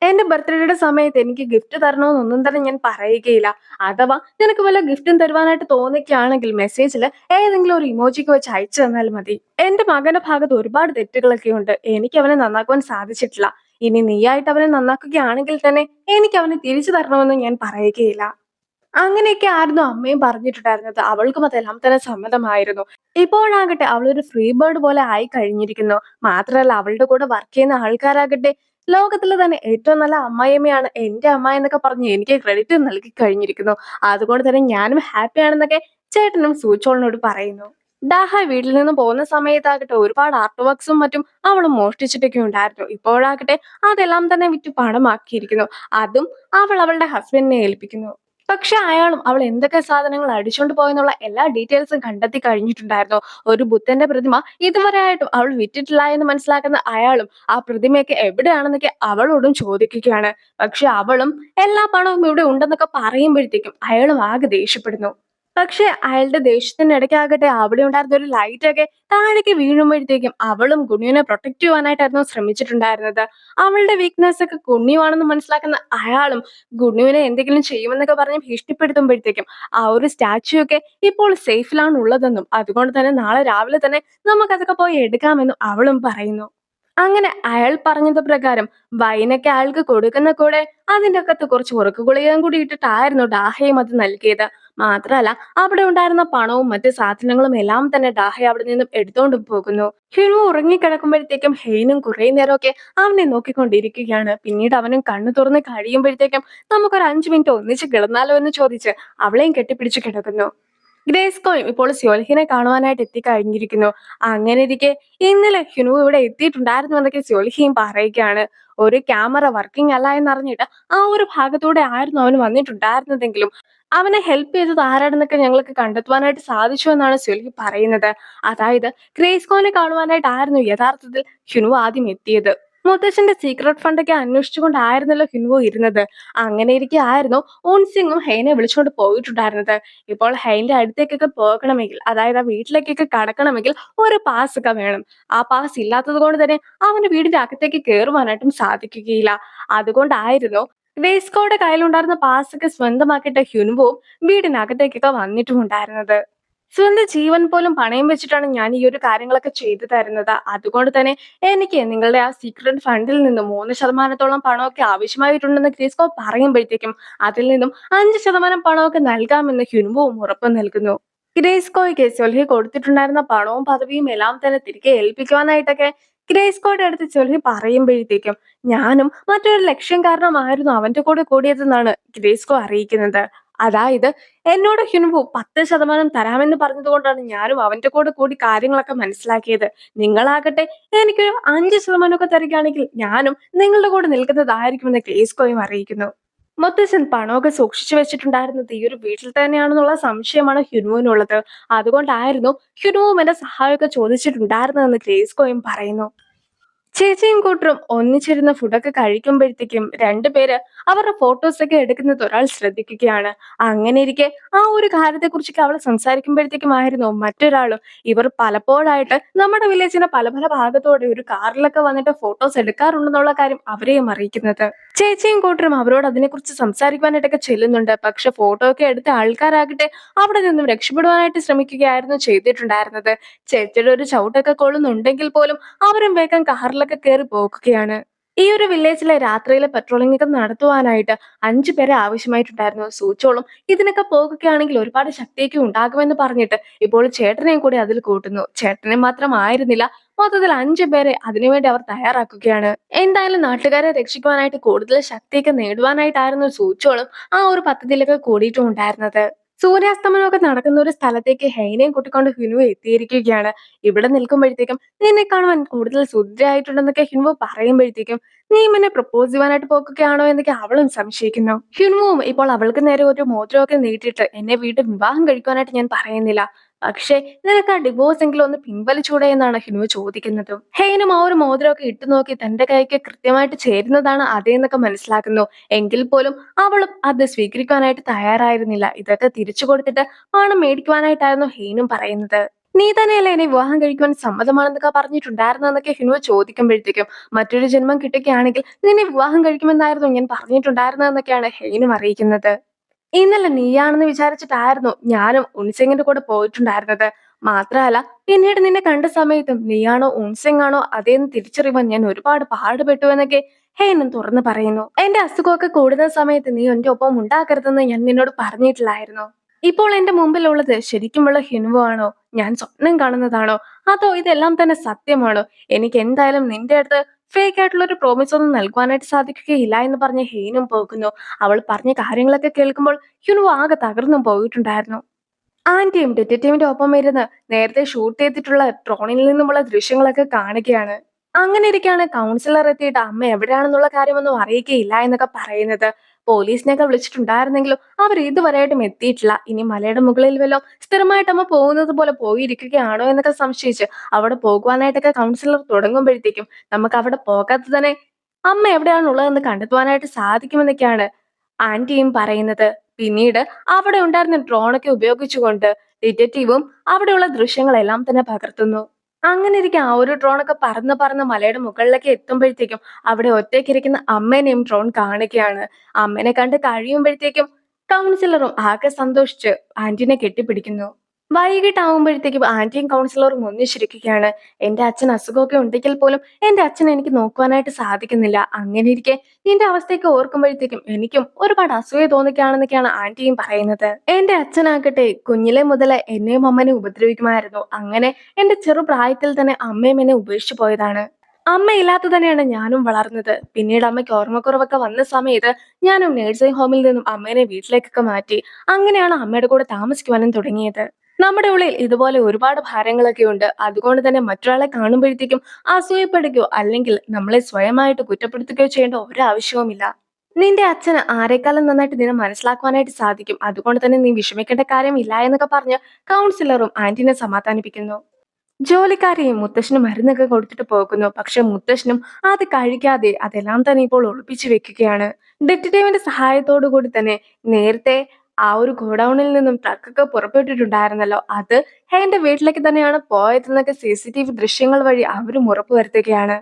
എന്റെ ബർത്ത്ഡേയുടെ സമയത്ത് എനിക്ക് ഗിഫ്റ്റ് തരണമെന്നൊന്നും തന്നെ ഞാൻ പറയുകയില്ല. അഥവാ നിനക്ക് വല്ല ഗിഫ്റ്റും തരുവാനായിട്ട് തോന്നിക്കുകയാണെങ്കിൽ മെസ്സേജിൽ ഏതെങ്കിലും ഒരു ഇമോജിക്ക് വെച്ച് അയച്ചു തന്നാൽ മതി. എന്റെ മകന്റെ ഭാഗത്ത് ഒരുപാട് തെറ്റുകളൊക്കെ ഉണ്ട്. എനിക്ക് അവനെ നന്നാക്കുവാൻ സാധിച്ചിട്ടില്ല. ഇനി നീയായിട്ട് അവനെ നന്നാക്കുകയാണെങ്കിൽ തന്നെ എനിക്ക് അവനെ തിരിച്ചു തരണമെന്ന് ഞാൻ പറയുകയില്ല. അങ്ങനെയൊക്കെ ആയിരുന്നു അമ്മയും പറഞ്ഞിട്ടുണ്ടായിരുന്നത്. അവൾക്കും അതെല്ലാം തന്നെ സമ്മതമായിരുന്നു. ഇപ്പോഴാകട്ടെ അവളൊരു ഫ്രീ ബേർഡ് പോലെ ആയി കഴിഞ്ഞിരിക്കുന്നു. മാത്രമല്ല അവളുടെ കൂടെ വർക്ക് ചെയ്യുന്ന ആൾക്കാരാകട്ടെ ലോകത്തിലെ തന്നെ ഏറ്റവും നല്ല അമ്മായിയമ്മയാണ് എന്റെ അമ്മ എന്നൊക്കെ പറഞ്ഞ് എനിക്ക് ക്രെഡിറ്റ് നൽകി കഴിഞ്ഞിരിക്കുന്നു. അതുകൊണ്ട് തന്നെ ഞാനും ഹാപ്പിയാണെന്നൊക്കെ ചേട്ടനും സൂചോളിനോട് പറയുന്നു. ഡാഹായ് വീട്ടിൽ നിന്ന് പോകുന്ന സമയത്താകട്ടെ ഒരുപാട് ആർട്ട് വർക്ക്സും മറ്റും അവൾ മോഷ്ടിച്ചിട്ടൊക്കെ ഉണ്ടായിരുന്നു. ഇപ്പോഴാകട്ടെ അതെല്ലാം തന്നെ വിറ്റ് പണമാക്കിയിരിക്കുന്നു. അതും അവൾ അവളുടെ ഹസ്ബൻഡിനെ ഏൽപ്പിക്കുന്നു. പക്ഷെ അയാളും അവൾ എന്തൊക്കെ സാധനങ്ങൾ അടിച്ചോണ്ട് പോയെന്നുള്ള എല്ലാ ഡീറ്റെയിൽസും കണ്ടെത്തി കഴിഞ്ഞിട്ടുണ്ടായിരുന്നു. ഒരു ബുദ്ധന്റെ പ്രതിമ ഇതുവരെ ആയിട്ടും അവൾ വിറ്റിട്ടില്ല എന്ന് മനസ്സിലാക്കുന്ന അയാളും ആ പ്രതിമയൊക്കെ എവിടെയാണെന്നൊക്കെ അവളോടും ചോദിക്കുകയാണ്. പക്ഷെ അവളും എല്ലാ പണവും ഇവിടെ ഉണ്ടെന്നൊക്കെ പറയുമ്പോഴത്തേക്കും അയാളും ആകെ ദേഷ്യപ്പെടുന്നു. പക്ഷെ അയാളുടെ ദേഷ്യത്തിനിടയ്ക്കാകട്ടെ അവിടെ ഉണ്ടായിരുന്ന ഒരു ലൈറ്റൊക്കെ താഴേക്ക് വീഴുമ്പോഴത്തേക്കും അവളും ഗുണിയനെ പ്രൊട്ടക്ട് ചെയ്യുവാനായിട്ടായിരുന്നു ശ്രമിച്ചിട്ടുണ്ടായിരുന്നത്. അവളുടെ വീക്ക്നെസ് ഒക്കെ ഗുണ്യമാണെന്ന് മനസ്സിലാക്കുന്ന അയാളും ഗുണുവിനെ എന്തെങ്കിലും ചെയ്യുമെന്നൊക്കെ പറഞ്ഞ് ഭീഷണിപ്പെടുത്തുമ്പോഴത്തേക്കും ആ ഒരു സ്റ്റാച്യു ഒക്കെ ഇപ്പോൾ സേഫിലാണ് ഉള്ളതെന്നും അതുകൊണ്ട് തന്നെ നാളെ രാവിലെ തന്നെ നമുക്കതൊക്കെ പോയി എടുക്കാമെന്നും അവളും പറയുന്നു. അങ്ങനെ അയാൾ പറഞ്ഞത് പ്രകാരം വൈനൊക്കെ അയാൾക്ക് കൊടുക്കുന്ന കൂടെ അതിന്റെ അകത്ത് കുറച്ച് ഉറക്ക ഗുളികയും കൂടി ഇട്ടിട്ടായിരുന്നു ഡാഹയും അത് നൽകിയത്. മാത്രമല്ല അവിടെ ഉണ്ടായിരുന്ന പണവും മറ്റ് സാധനങ്ങളും എല്ലാം തന്നെ ഡാഹ അവിടെ നിന്നും എടുത്തോണ്ട് പോകുന്നു. ഹിനു ഉറങ്ങിക്കിടക്കുമ്പോഴത്തേക്കും ഹെയ്നും കുറെ നേരമൊക്കെ അവനെ നോക്കിക്കൊണ്ടിരിക്കുകയാണ്. പിന്നീട് അവനും കണ്ണു തുറന്ന് കഴിയുമ്പോഴത്തേക്കും നമുക്കൊരു 5 മിനിറ്റ് ഒന്നിച്ച് കിടന്നാലോ എന്ന് ചോദിച്ച് അവളെയും കെട്ടിപ്പിടിച്ച് കിടക്കുന്നു. ഗ്രേസ്കോയും ഇപ്പോൾ സ്യോൽഹിനെ കാണുവാനായിട്ട് എത്തിക്കഴിഞ്ഞിരിക്കുന്നു. അങ്ങനെ ഇരിക്കെ ഇന്നലെ ഹിനു ഇവിടെ എത്തിയിട്ടുണ്ടായിരുന്നു എന്നൊക്കെ സ്യോൽഹിയും പറയുകയാണ്. ഒരു ക്യാമറ വർക്കിംഗ് അല്ല എന്നറിഞ്ഞിട്ട് ആ ഒരു ഭാഗത്തൂടെ ആയിരുന്നു അവൻ വന്നിട്ടുണ്ടായിരുന്നതെങ്കിലും അവനെ ഹെൽപ്പ് ചെയ്തത് ആരാണെന്നൊക്കെ ഞങ്ങൾക്ക് കണ്ടെത്തുവാനായിട്ട് സാധിച്ചു എന്നാണ് സ്യോൽഹി പറയുന്നത്. അതായത് ഗ്രേസ്കോനെ കാണുവാനായിട്ടായിരുന്നു യഥാർത്ഥത്തിൽ ഹിനു ആദ്യം എത്തിയത്. മുത്തച്ഛന്റെ സീക്രട്ട് ഫണ്ടൊക്കെ അന്വേഷിച്ചുകൊണ്ടായിരുന്നല്ലോ ഹിനുവോ ഇരുന്നത്. അങ്ങനെ ഇരിക്കെ ആയിരുന്നു ഓൺസിങ്ങും ഹെയ്നെ വിളിച്ചുകൊണ്ട് പോയിട്ടുണ്ടായിരുന്നത്. ഇപ്പോൾ ഹൈലിന്റെ അടുത്തേക്കൊക്കെ പോകണമെങ്കിൽ അതായത് ആ വീട്ടിലേക്കൊക്കെ കടക്കണമെങ്കിൽ ഒരു പാസ് ഒക്കെ വേണം. ആ പാസ് ഇല്ലാത്തത് കൊണ്ട് തന്നെ അവന്റെ വീടിന്റെ അകത്തേക്ക് കയറുവാനായിട്ടും സാധിക്കുകയില്ല. അതുകൊണ്ടായിരുന്നു ഗ്രേസ്കോയുടെ കയ്യിലുണ്ടായിരുന്ന പാസ് ഒക്കെ സ്വന്തമാക്കിയിട്ട് ഹ്യുൻവുവും വീടിനകത്തേക്കൊക്കെ വന്നിട്ടുമുണ്ടായിരുന്നത്. സ്വന്തം ജീവൻ പോലും പണയം വെച്ചിട്ടാണ് ഞാൻ ഈ ഒരു കാര്യങ്ങളൊക്കെ ചെയ്തു തരുന്നത്. അതുകൊണ്ട് തന്നെ എനിക്ക് നിങ്ങളുടെ ആ സീക്രട്ട് ഫണ്ടിൽ നിന്നും 3% പണമൊക്കെ ആവശ്യമായിട്ടുണ്ടെന്ന് ക്രിസ്കോ പറയുമ്പോഴത്തേക്കും അതിൽ നിന്നും 5% പണമൊക്കെ നൽകാമെന്ന് ഹ്യുൻവുവും ഉറപ്പ് നൽകുന്നു. ഗ്രേസ്കോയ്ക്ക് സൊൽഹി കൊടുത്തിട്ടുണ്ടായിരുന്ന പണവും പദവിയും എല്ലാം തന്നെ തിരികെ ഏൽപ്പിക്കുവാനായിട്ടൊക്കെ ഗ്രേസ്കോയുടെ അടുത്ത് സൊൽഹി പറയുമ്പോഴത്തേക്കും ഞാനും മറ്റൊരു ലക്ഷ്യം കാരണമായിരുന്നു അവന്റെ കൂടെ കൂടിയതെന്നാണ് ഗ്രേസ്കോ അറിയിക്കുന്നത്. അതായത് എന്നോട് ഹ്യുൻവു 10% തരാമെന്ന് പറഞ്ഞതുകൊണ്ടാണ് ഞാനും അവന്റെ കൂടെ കൂടി കാര്യങ്ങളൊക്കെ മനസ്സിലാക്കിയത്. നിങ്ങളാകട്ടെ എനിക്കൊരു 5% ഒക്കെ തരികയാണെങ്കിൽ ഞാനും നിങ്ങളുടെ കൂടെ നിൽക്കുന്നതായിരിക്കുമെന്ന് ഗ്രേസ്കോയും അറിയിക്കുന്നു. മുത്തച്ഛൻ പണമൊക്കെ സൂക്ഷിച്ചു വെച്ചിട്ടുണ്ടായിരുന്നത് ഈ ഒരു വീട്ടിൽ തന്നെയാണെന്നുള്ള സംശയമാണ് ഹ്യുനുവിനുള്ളത്. അതുകൊണ്ടായിരുന്നു ഹ്യുനുവും എന്റെ സഹായമൊക്കെ ചോദിച്ചിട്ടുണ്ടായിരുന്നതെന്ന് ഗ്രേസ്കോയും പറയുന്നു. ചേച്ചിയും കൂട്ടരും ഒന്നിച്ചിരുന്ന് ഫുഡൊക്കെ കഴിക്കുമ്പോഴത്തേക്കും രണ്ടുപേര് അവരുടെ ഫോട്ടോസൊക്കെ എടുക്കുന്നത് ഒരാൾ ശ്രദ്ധിക്കുകയാണ്. അങ്ങനെ ഇരിക്കെ ആ ഒരു കാര്യത്തെക്കുറിച്ചൊക്കെ അവൾ സംസാരിക്കുമ്പോഴത്തേക്കുമായിരുന്നു മറ്റൊരാളും ഇവർ പലപ്പോഴായിട്ട് നമ്മുടെ വില്ലേജിന്റെ പല പല ഭാഗത്തോടെ ഒരു കാറിലൊക്കെ വന്നിട്ട് ഫോട്ടോസ് എടുക്കാറുണ്ടെന്നുള്ള കാര്യം അവരെയും അറിയിക്കുന്നത്. ചേച്ചിയും കൂട്ടരും അവരോട് അതിനെക്കുറിച്ച് സംസാരിക്കുവാനായിട്ടൊക്കെ ചെല്ലുന്നുണ്ട്. പക്ഷെ ഫോട്ടോ ഒക്കെ എടുത്ത ആൾക്കാരാകട്ടെ അവിടെ നിന്നും രക്ഷപ്പെടുവാനായിട്ട് ശ്രമിക്കുകയായിരുന്നു ചെയ്തിട്ടുണ്ടായിരുന്നത്. ചേച്ചിയുടെ ഒരു ചവിട്ടൊക്കെ കൊള്ളുന്നുണ്ടെങ്കിൽ പോലും അവരും വേഗം കാറിലൊക്കെ കയറി പോകുകയാണ്. ഈ ഒരു വില്ലേജിലെ രാത്രിയിലെ പെട്രോളിംഗ് ഒക്കെ നടത്തുവാനായിട്ട് 5 പേരെ ആവശ്യമായിട്ടുണ്ടായിരുന്നു. സൂചോളും ഇതിനൊക്കെ പോകുകയാണെങ്കിൽ ഒരുപാട് ശക്തിയൊക്കെ ഉണ്ടാകുമെന്ന് പറഞ്ഞിട്ട് ഇപ്പോൾ ചേട്ടനെയും കൂടി അതിൽ കൂട്ടുന്നു. ചേട്ടനെ മാത്രമായിരുന്നില്ല, മൊത്തത്തിൽ 5 പേരെ അതിനുവേണ്ടി അവർ തയ്യാറാക്കുകയാണ്. എന്തായാലും നാട്ടുകാരെ രക്ഷിക്കുവാനായിട്ട് കൂടുതൽ ശക്തിയൊക്കെ നേടുവാനായിട്ടായിരുന്നു സൂചോളും ആ ഒരു പദ്ധതിയിലൊക്കെ കൂടിയിട്ടും ഉണ്ടായിരുന്നത്. സൂര്യാസ്തമനമൊക്കെ നടക്കുന്ന ഒരു സ്ഥലത്തേക്ക് ഹെയ്നയും കൂട്ടിക്കൊണ്ട് ഹിനു എത്തിയിരിക്കുകയാണ്. ഇവിടെ നിൽക്കുമ്പോഴത്തേക്കും നിന്നെ കാണുവാൻ കൂടുതൽ സുന്ദരിയായിട്ടുണ്ടെന്നൊക്കെ ഹിൻവു പറയുമ്പോഴത്തേക്കും നീ എന്നെ പ്രപ്പോസ് ചെയ്യുവാനായിട്ട് പോകുകയാണോ എന്നൊക്കെ അവളും സംശയിക്കുന്നു. ഹിൻവുവും ഇപ്പോൾ അവൾക്ക് നേരെ ഒരു മോതിരമൊക്കെ നീട്ടിയിട്ട് എന്നെ വീണ്ടും വിവാഹം കഴിക്കുവാനായിട്ട് ഞാൻ പറയുന്നില്ല, പക്ഷേ നിനക്ക് ആ ഡിവോഴ്സ് എങ്കിലും ഒന്ന് പിൻവലിച്ചൂടെ എന്നാണ് ഹിൻവു ചോദിക്കുന്നത്. ഹെയ്നും ആ ഒരു മോതിരമൊക്കെ ഇട്ടു നോക്കി തന്റെ കൈക്ക് കൃത്യമായിട്ട് ചേരുന്നതാണ് അതേന്നൊക്കെ മനസ്സിലാക്കുന്നു. എങ്കിൽ പോലും അവളും അത് സ്വീകരിക്കാനായിട്ട് തയ്യാറായിരുന്നില്ല. ഇതൊക്കെ തിരിച്ചു കൊടുത്തിട്ട് പണം മേടിക്കുവാനായിട്ടായിരുന്നു ഹെയ്നും പറയുന്നത്. നീ തന്നെയല്ലേ എന്നെ വിവാഹം കഴിക്കുവാൻ സമ്മതമാണെന്നൊക്കെ പറഞ്ഞിട്ടുണ്ടായിരുന്നെന്നൊക്കെ ഹിനുവ ചോദിക്കുമ്പോഴത്തേക്കും മറ്റൊരു ജന്മം കിട്ടുകയാണെങ്കിൽ നിന്നെ വിവാഹം കഴിക്കുമെന്നായിരുന്നു ഞാൻ പറഞ്ഞിട്ടുണ്ടായിരുന്നതെന്നൊക്കെയാണ് ഹെയ്നും അറിയിക്കുന്നത്. ഇന്നലെ നീയാണെന്ന് വിചാരിച്ചിട്ടായിരുന്നു ഞാനും ഉൻസിങ്ങിന്റെ കൂടെ പോയിട്ടുണ്ടായിരുന്നത്. മാത്രമല്ല പിന്നീട് നിന്നെ കണ്ട സമയത്തും നീയാണോ ഉൻസിങ് ആണോ അതേന്ന് തിരിച്ചറിയുവാൻ ഞാൻ ഒരുപാട് പാടുപെട്ടു എന്നൊക്കെ ഹെയ്നും തുറന്നു പറയുന്നു. എന്റെ അസുഖമൊക്കെ കൂടുന്ന സമയത്ത് നീ എന്റെ ഒപ്പം ഉണ്ടാക്കരുതെന്ന് ഞാൻ നിന്നോട് പറഞ്ഞിട്ടില്ലായിരുന്നു. ഇപ്പോൾ എന്റെ മുമ്പിലുള്ളത് ശരിക്കുമുള്ള ഹിനുവോ ആണോ, ഞാൻ സ്വപ്നം കാണുന്നതാണോ, അതോ ഇതെല്ലാം തന്നെ സത്യമാണോ? എനിക്ക് എന്തായാലും നിന്റെ അടുത്ത് ഫേക്ക് ആയിട്ടുള്ള ഒരു പ്രോമിസ് ഒന്നും നൽകുവാനായിട്ട് സാധിക്കുകയില്ല എന്ന് പറഞ്ഞ് ഹെയ്നും പോകുന്നു. അവൾ പറഞ്ഞ കാര്യങ്ങളൊക്കെ കേൾക്കുമ്പോൾ ഹ്യുൻവു ആകെ തകർന്നും പോയിട്ടുണ്ടായിരുന്നു. ആന്റിയും ഡിറ്റക്റ്റീവിന്റെ ഒപ്പം ഇരുന്ന് നേരത്തെ ഷൂട്ട് ചെയ്തിട്ടുള്ള ഡ്രോണിൽ നിന്നുമുള്ള ദൃശ്യങ്ങളൊക്കെ കാണുകയാണ്. അങ്ങനെ ഇരിക്കെയാണ് കൗൺസിലർ എത്തിയിട്ട് അമ്മ എവിടെയാണെന്നുള്ള കാര്യമൊന്നും അറിയിക്കുകയില്ല എന്നൊക്കെ പറയുന്നത്. പോലീസിനെയൊക്കെ വിളിച്ചിട്ടുണ്ടായിരുന്നെങ്കിലും അവർ ഇതുവരെയായിട്ടും എത്തിയിട്ടില്ല. ഇനി മലയുടെ മുകളിൽ വല്ലതും സ്ഥിരമായിട്ട് അമ്മ പോകുന്നത് പോലെ പോയിരിക്കുകയാണോ എന്നൊക്കെ സംശയിച്ച് അവിടെ പോകുവാനായിട്ടൊക്കെ കൗൺസിലർ തുടങ്ങുമ്പോഴത്തേക്കും നമുക്ക് അവിടെ പോകാതെ തന്നെ അമ്മ എവിടെയാണുള്ളതെന്ന് കണ്ടെത്തുവാനായിട്ട് സാധിക്കുമെന്നൊക്കെയാണ് ആന്റിയും പറയുന്നത്. പിന്നീട് അവിടെ ഉണ്ടായിരുന്ന ഡ്രോണൊക്കെ ഉപയോഗിച്ചുകൊണ്ട് ഡിറ്റക്റ്റീവും അവിടെയുള്ള ദൃശ്യങ്ങളെല്ലാം തന്നെ പകർത്തുന്നു. അങ്ങനെ ഇരിക്കെ ആ ഒരു ഡ്രോണൊക്കെ പറന്ന് പറന്ന് മലയുടെ മുകളിലേക്ക് എത്തുമ്പോഴത്തേക്കും അവിടെ ഒറ്റയ്ക്കിരിക്കുന്ന അമ്മേനെയും ഡ്രോൺ കാണുകയാണ്. അമ്മേനെ കണ്ട് കഴിയുമ്പോഴത്തേക്കും കൗൺസിലറും ആകെ സന്തോഷിച്ച് ആന്റീനെ കെട്ടിപ്പിടിക്കുന്നു. വൈകിട്ടാവുമ്പോഴത്തേക്കും ആന്റിയും കൗൺസിലറും ഒന്നിച്ചിരിക്കുകയാണ്. എന്റെ അച്ഛന് അസുഖമൊക്കെ ഉണ്ടെങ്കിൽ പോലും എന്റെ അച്ഛനെ എനിക്ക് നോക്കുവാനായിട്ട് സാധിക്കുന്നില്ല. അങ്ങനെ ഇരിക്കെ നിന്റെ അവസ്ഥയൊക്കെ ഓർക്കുമ്പോഴത്തേക്കും എനിക്കും ഒരുപാട് അസൂയ തോന്നിക്കുകയാണെന്നൊക്കെയാണ് ആന്റിയും പറയുന്നത്. എന്റെ അച്ഛനാകട്ടെ കുഞ്ഞിലെ മുതലേ എന്നെയും അമ്മനെയും ഉപദ്രവിക്കുമായിരുന്നു. അങ്ങനെ എന്റെ ചെറുപ്രായത്തിൽ തന്നെ അമ്മയും എന്നെ ഉപേക്ഷിച്ചു പോയതാണ്. അമ്മയില്ലാതെ തന്നെയാണ് ഞാനും വളർന്നത്. പിന്നീട് അമ്മയ്ക്ക് ഓർമ്മക്കുറവൊക്കെ വന്ന സമയത്ത് ഞാനും നഴ്സിംഗ് ഹോമിൽ നിന്നും അമ്മേനെ വീട്ടിലേക്കൊക്കെ മാറ്റി. അങ്ങനെയാണ് അമ്മയുടെ കൂടെ താമസിക്കുവാനും തുടങ്ങിയത്. നമ്മുടെ ഉള്ളിൽ ഇതുപോലെ ഒരുപാട് ഭാരങ്ങളൊക്കെ ഉണ്ട്. അതുകൊണ്ട് തന്നെ മറ്റൊരാളെ കാണുമ്പോഴത്തേക്കും അസൂയപ്പെടുകയോ അല്ലെങ്കിൽ നമ്മളെ സ്വയമായിട്ട് കുറ്റപ്പെടുത്തുകയോ ചെയ്യേണ്ട ഒരാവശ്യവുമില്ല. നിന്റെ അച്ഛന് ആരെക്കാളും നന്നായിട്ട് നിന്നെ മനസ്സിലാക്കുവാനായിട്ട് സാധിക്കും. അതുകൊണ്ട് തന്നെ നീ വിഷമിക്കേണ്ട കാര്യമില്ല എന്നൊക്കെ പറഞ്ഞ് കൗൺസിലറും ആന്റിനെ സമാധാനിപ്പിക്കുന്നു. ജോലിക്കാരിയും മുത്തശ്ശനും മരുന്നൊക്കെ കൊടുത്തിട്ട് പോകുന്നു. പക്ഷെ മുത്തശ്ശനും അത് കഴിക്കാതെ അതെല്ലാം തന്നെ ഇപ്പോൾ ഒളിപ്പിച്ചു വെക്കുകയാണ്. ഡിറ്റക്റ്റീവിന്റെ സഹായത്തോടു കൂടി തന്നെ നേരത്തെ ആ ഒരു ഗോഡൌണിൽ നിന്നും ട്രക്കൊക്കെ പുറപ്പെട്ടിട്ടുണ്ടായിരുന്നല്ലോ, അത് ഹെന്റെ വീട്ടിലേക്ക് തന്നെയാണ് പോയതെന്നൊക്കെ CCTV ദൃശ്യങ്ങൾ വഴി അവരും ഉറപ്പുവരുത്തുകയാണ്.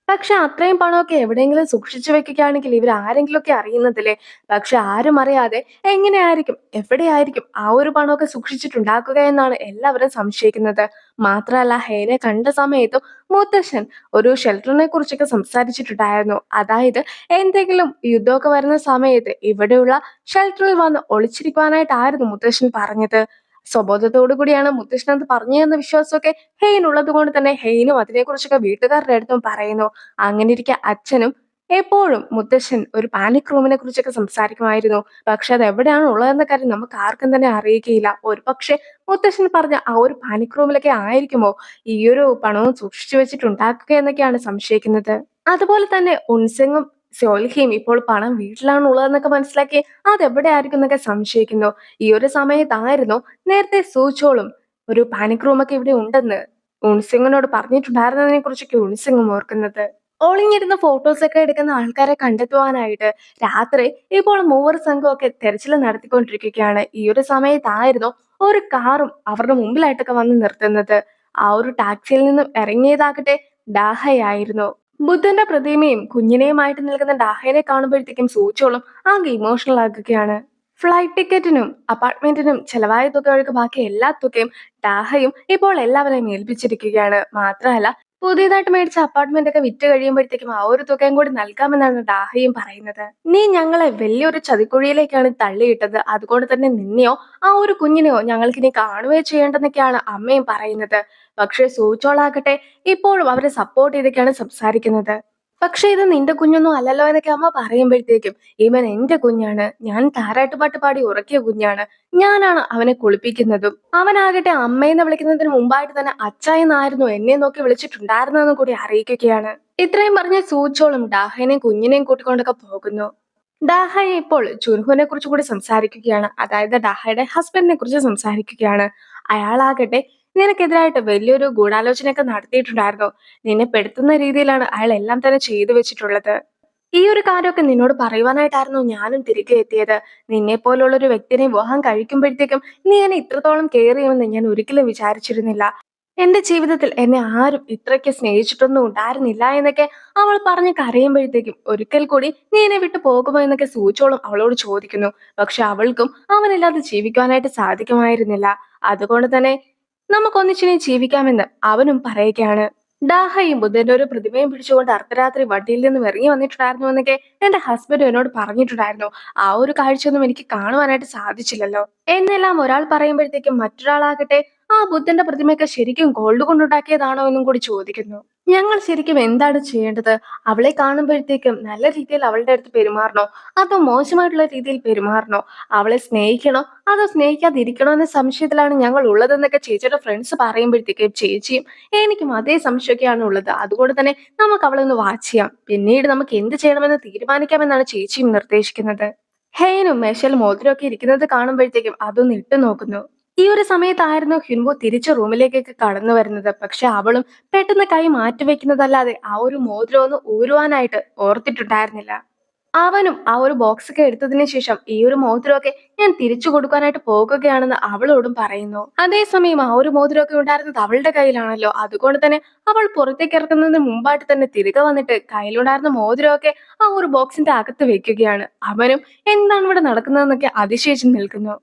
പക്ഷെ അത്രയും പണമൊക്കെ എവിടെയെങ്കിലും സൂക്ഷിച്ചു വെക്കുകയാണെങ്കിൽ ഇവർ ആരെങ്കിലുമൊക്കെ അറിയുന്നതല്ലേ. പക്ഷെ ആരും അറിയാതെ എങ്ങനെയായിരിക്കും, എവിടെയായിരിക്കും ആ ഒരു പണമൊക്കെ സൂക്ഷിച്ചിട്ടുണ്ടാക്കുക എന്നാണ് എല്ലാവരും സംശയിക്കുന്നത്. മാത്രമല്ല ഹേനെ കണ്ട സമയത്തും മുത്തശ്ശൻ ഒരു ഷെൽട്ടറിനെ കുറിച്ചൊക്കെ സംസാരിച്ചിട്ടുണ്ടായിരുന്നു. അതായത് എന്തെങ്കിലും യുദ്ധമൊക്കെ വരുന്ന സമയത്ത് ഇവിടെയുള്ള ഷെൽട്ടറിൽ വന്ന് ഒളിച്ചിരിക്കുവാനായിട്ടായിരുന്നു മുത്തശ്ശൻ പറഞ്ഞത്. സ്വബോധത്തോടു കൂടിയാണ് മുത്തശ്ശൻ അത് പറഞ്ഞതെന്ന വിശ്വാസമൊക്കെ ഹെയ്നുള്ളത് കൊണ്ട് തന്നെ ഹെയ്നും അതിനെക്കുറിച്ചൊക്കെ വീട്ടുകാരുടെ അടുത്തും പറയുന്നു. അങ്ങനെ ഇരിക്കെ അച്ഛനും എപ്പോഴും മുത്തശ്ശൻ ഒരു പാനിക് റൂമിനെ കുറിച്ചൊക്കെ സംസാരിക്കുമായിരുന്നു. പക്ഷെ അത് എവിടെയാണ് ഉള്ളതെന്ന കാര്യം നമുക്ക് ആർക്കും തന്നെ അറിയുകയില്ല. ഒരു പക്ഷെ മുത്തശ്ശൻ പറഞ്ഞ ആ ഒരു പാനിക് റൂമിലൊക്കെ ആയിരിക്കുമോ ഈ ഒരു പണവും സൂക്ഷിച്ചു വെച്ചിട്ടുണ്ടാക്കുക എന്നൊക്കെയാണ് സംശയിക്കുന്നത്. അതുപോലെ തന്നെ ഉൻസെങ്ങും സോൽഹിയും ഇപ്പോൾ പണം വീട്ടിലാണ് ഉള്ളതെന്നൊക്കെ മനസ്സിലാക്കി അതെവിടെ ആയിരിക്കും എന്നൊക്കെ സംശയിക്കുന്നു. ഈ ഒരു സമയത്തായിരുന്നു നേരത്തെ സൂചോളും ഒരു പാനിക് റൂമൊക്കെ ഇവിടെ ഉണ്ടെന്ന് ഉൺസിങ്ങിനോട് പറഞ്ഞിട്ടുണ്ടായിരുന്നതിനെ കുറിച്ചൊക്കെ ഉൺസിങ്ങും ഓർക്കുന്നത്. ഒളിഞ്ഞിരുന്ന ഫോട്ടോസ് ഒക്കെ എടുക്കുന്ന ആൾക്കാരെ കണ്ടെത്തുവാനായിട്ട് രാത്രി ഇപ്പോൾ മൂവർ സംഘമൊക്കെ തെരച്ചിൽ നടത്തിക്കൊണ്ടിരിക്കുകയാണ്. ഈ ഒരു സമയത്തായിരുന്നു ഒരു കാറും അവരുടെ മുമ്പിലായിട്ടൊക്കെ വന്ന് നിർത്തുന്നത്. ആ ഒരു ടാക്സിയിൽ നിന്നും ഇറങ്ങിയതാകട്ടെ ഡാഹയായിരുന്നു. ബുദ്ധന്റെ പ്രതിമയും കുഞ്ഞിനെയുമായിട്ട് നിൽക്കുന്ന ഡാഹയെ കാണുമ്പോഴത്തേക്കും സൂചോളും ആകെ ഇമോഷണൽ ആകുകയാണ്. ഫ്ലൈറ്റ് ടിക്കറ്റിനും അപ്പാർട്ട്മെന്റിനും ചെലവായ തുക ഒഴികെ ബാക്കി എല്ലാ തുകയും ഡാഹയും ഇപ്പോൾ എല്ലാവരെയും ഏൽപ്പിച്ചിരിക്കുകയാണ്. മാത്രമല്ല പുതിയതായിട്ട് മേടിച്ച അപ്പാർട്ട്മെന്റ് ഒക്കെ വിറ്റ് കഴിയുമ്പോഴത്തേക്കും ആ ഒരു തുകയും കൂടി നൽകാമെന്നാണ് ഡാഹയും പറയുന്നത്. നീ ഞങ്ങളെ വലിയൊരു ചതിക്കുഴിയിലേക്കാണ് തള്ളിയിട്ടത്. അതുകൊണ്ട് തന്നെ നിന്നെയോ ആ ഒരു കുഞ്ഞിനെയോ ഞങ്ങൾക്ക് ഇനി കാണുകയോ ചെയ്യേണ്ടെന്നൊക്കെയാണ് അമ്മയും പറയുന്നത്. പക്ഷേ സൂചോളാകട്ടെ ഇപ്പോഴും അവരെ സപ്പോർട്ട് ചെയ്തൊക്കെയാണ് സംസാരിക്കുന്നത്. പക്ഷെ ഇത് നിന്റെ കുഞ്ഞൊന്നും അല്ലല്ലോ എന്നൊക്കെ അമ്മ പറയുമ്പോഴത്തേക്കും ഇവൻ എന്റെ കുഞ്ഞാണ്, ഞാൻ താരാട്ടുപാട്ട് പാടി ഉറക്കിയ കുഞ്ഞാണ്, ഞാനാണ് അവനെ കുളിപ്പിക്കുന്നതും, അവനാകട്ടെ അമ്മയെന്ന് വിളിക്കുന്നതിന് മുമ്പായിട്ട് തന്നെ അച്ഛ എന്നായിരുന്നു എന്നെ നോക്കി വിളിച്ചിട്ടുണ്ടായിരുന്നെന്നും കൂടി അറിയിക്കുകയാണ്. ഇത്രയും പറഞ്ഞ സൂചോളും ഡാഹനെയും കുഞ്ഞിനെയും കൂട്ടിക്കൊണ്ടൊക്കെ പോകുന്നു. ഡാഹയെ ഇപ്പോൾ ചുൻഹുനെ കുറിച്ച് കൂടി സംസാരിക്കുകയാണ്. അതായത് ഡാഹയുടെ ഹസ്ബൻഡിനെ കുറിച്ച് സംസാരിക്കുകയാണ്. അയാളാകട്ടെ നിനക്കെതിരായിട്ട് വലിയൊരു ഗൂഢാലോചനയൊക്കെ നടത്തിയിട്ടുണ്ടായിരുന്നു. നിന്നെ പെടുത്തുന്ന രീതിയിലാണ് അയാൾ എല്ലാം തന്നെ ചെയ്തു വെച്ചിട്ടുള്ളത്. ഈ ഒരു കാര്യമൊക്കെ നിന്നോട് പറയുവാനായിട്ടായിരുന്നു ഞാനും തിരികെ എത്തിയത്. നിന്നെ പോലുള്ള ഒരു വ്യക്തിനെ വിവാഹം കഴിക്കുമ്പോഴത്തേക്കും നീ എന്നെ ഇത്രത്തോളം കെയർ ചെയ്യുമെന്ന് ഞാൻ ഒരിക്കലും വിചാരിച്ചിരുന്നില്ല. എന്റെ ജീവിതത്തിൽ എന്നെ ആരും ഇത്രയ്ക്ക് സ്നേഹിച്ചിട്ടൊന്നും ഉണ്ടായിരുന്നില്ല എന്നൊക്കെ അവൾ പറഞ്ഞ് കരയുമ്പോഴത്തേക്കും ഒരിക്കൽ കൂടി നീ എന്നെ വിട്ടു പോകുമോ എന്നൊക്കെ സൂചോളം അവളോട് ചോദിക്കുന്നു. പക്ഷെ അവൾക്കും അവനില്ലാതെ ജീവിക്കാനായിട്ട് സാധിക്കുമായിരുന്നില്ല. അതുകൊണ്ട് തന്നെ നമുക്കൊന്നിച്ചിനെ ജീവിക്കാമെന്ന് അവനും പറയുകയാണ്. ഡാഹയും ബുദ്ധന്റെ ഒരു പ്രതിമയും പിടിച്ചുകൊണ്ട് അർദ്ധരാത്രി വണ്ടിയിൽ നിന്നും ഇറങ്ങി വന്നിട്ടുണ്ടായിരുന്നു എന്നൊക്കെ എന്റെ ഹസ്ബൻഡ് എന്നോട് പറഞ്ഞിട്ടുണ്ടായിരുന്നു. ആ ഒരു കാഴ്ചയൊന്നും എനിക്ക് കാണുവാനായിട്ട് സാധിച്ചില്ലല്ലോ എന്നെല്ലാം ഒരാൾ പറയുമ്പോഴത്തേക്കും മറ്റൊരാളാകട്ടെ ആ ബുദ്ധന്റെ പ്രതിമയൊക്കെ ശരിക്കും ഗോൾഡ് കൊണ്ടുണ്ടാക്കിയതാണോ എന്നും കൂടി ചോദിക്കുന്നു. ഞങ്ങൾ ശരിക്കും എന്താണ് ചെയ്യേണ്ടത്? അവളെ കാണുമ്പോഴത്തേക്കും നല്ല രീതിയിൽ അവളുടെ അടുത്ത് പെരുമാറണോ അതോ മോശമായിട്ടുള്ള രീതിയിൽ പെരുമാറണോ? അവളെ സ്നേഹിക്കണോ അതോ സ്നേഹിക്കാതിരിക്കണോ എന്ന സംശയത്തിലാണ് ഞങ്ങൾ ഉള്ളതെന്നൊക്കെ ചേച്ചിയുടെ ഫ്രണ്ട്സ് പറയുമ്പോഴത്തേക്കും ചേച്ചിയും എനിക്കും അതേ സംശയമൊക്കെയാണ് ഉള്ളത്. അതുകൊണ്ട് തന്നെ നമുക്ക് അവളെ ഒന്ന് വാച്ച് ചെയ്യാം, പിന്നീട് നമുക്ക് എന്ത് ചെയ്യണമെന്ന് തീരുമാനിക്കാമെന്നാണ് ചേച്ചിയും നിർദ്ദേശിക്കുന്നത്. ഹെയ്നും മേശയിൽ മോതിരമൊക്കെ ഇരിക്കുന്നത് കാണുമ്പോഴത്തേക്കും അതൊന്ന് ഇട്ടു നോക്കുന്നു. ഈ ഒരു സമയത്തായിരുന്നു ഹിൻവോ തിരിച്ച് റൂമിലേക്കൊക്കെ കടന്നു വരുന്നത്. പക്ഷെ അവളും പെട്ടെന്ന് കൈ മാറ്റി വെക്കുന്നതല്ലാതെ ആ ഒരു മോതിരം ഒന്ന് ഊരുവാനായിട്ട് ഓർത്തിട്ടുണ്ടായിരുന്നില്ല. അവനും ആ ഒരു ബോക്സൊക്കെ എടുത്തതിന് ശേഷം ഈ ഒരു മോതിരമൊക്കെ ഞാൻ തിരിച്ചു കൊടുക്കാനായിട്ട് പോകുകയാണെന്ന് അവളോടും പറയുന്നു. അതേസമയം ആ ഒരു മോതിരമൊക്കെ ഉണ്ടായിരുന്നത് അവളുടെ കയ്യിലാണല്ലോ. അതുകൊണ്ട് തന്നെ അവൾ പുറത്തേക്ക് ഇറക്കുന്നതിന് മുമ്പായിട്ട് തന്നെ തിരികെ വന്നിട്ട് കയ്യിലുണ്ടായിരുന്ന മോതിരമൊക്കെ ആ ഒരു ബോക്സിന്റെ അകത്ത് വെക്കുകയാണ്. അവനും എന്താണ് ഇവിടെ നടക്കുന്നതെന്നൊക്കെ അതിശയിച്ച് നിൽക്കുന്നു.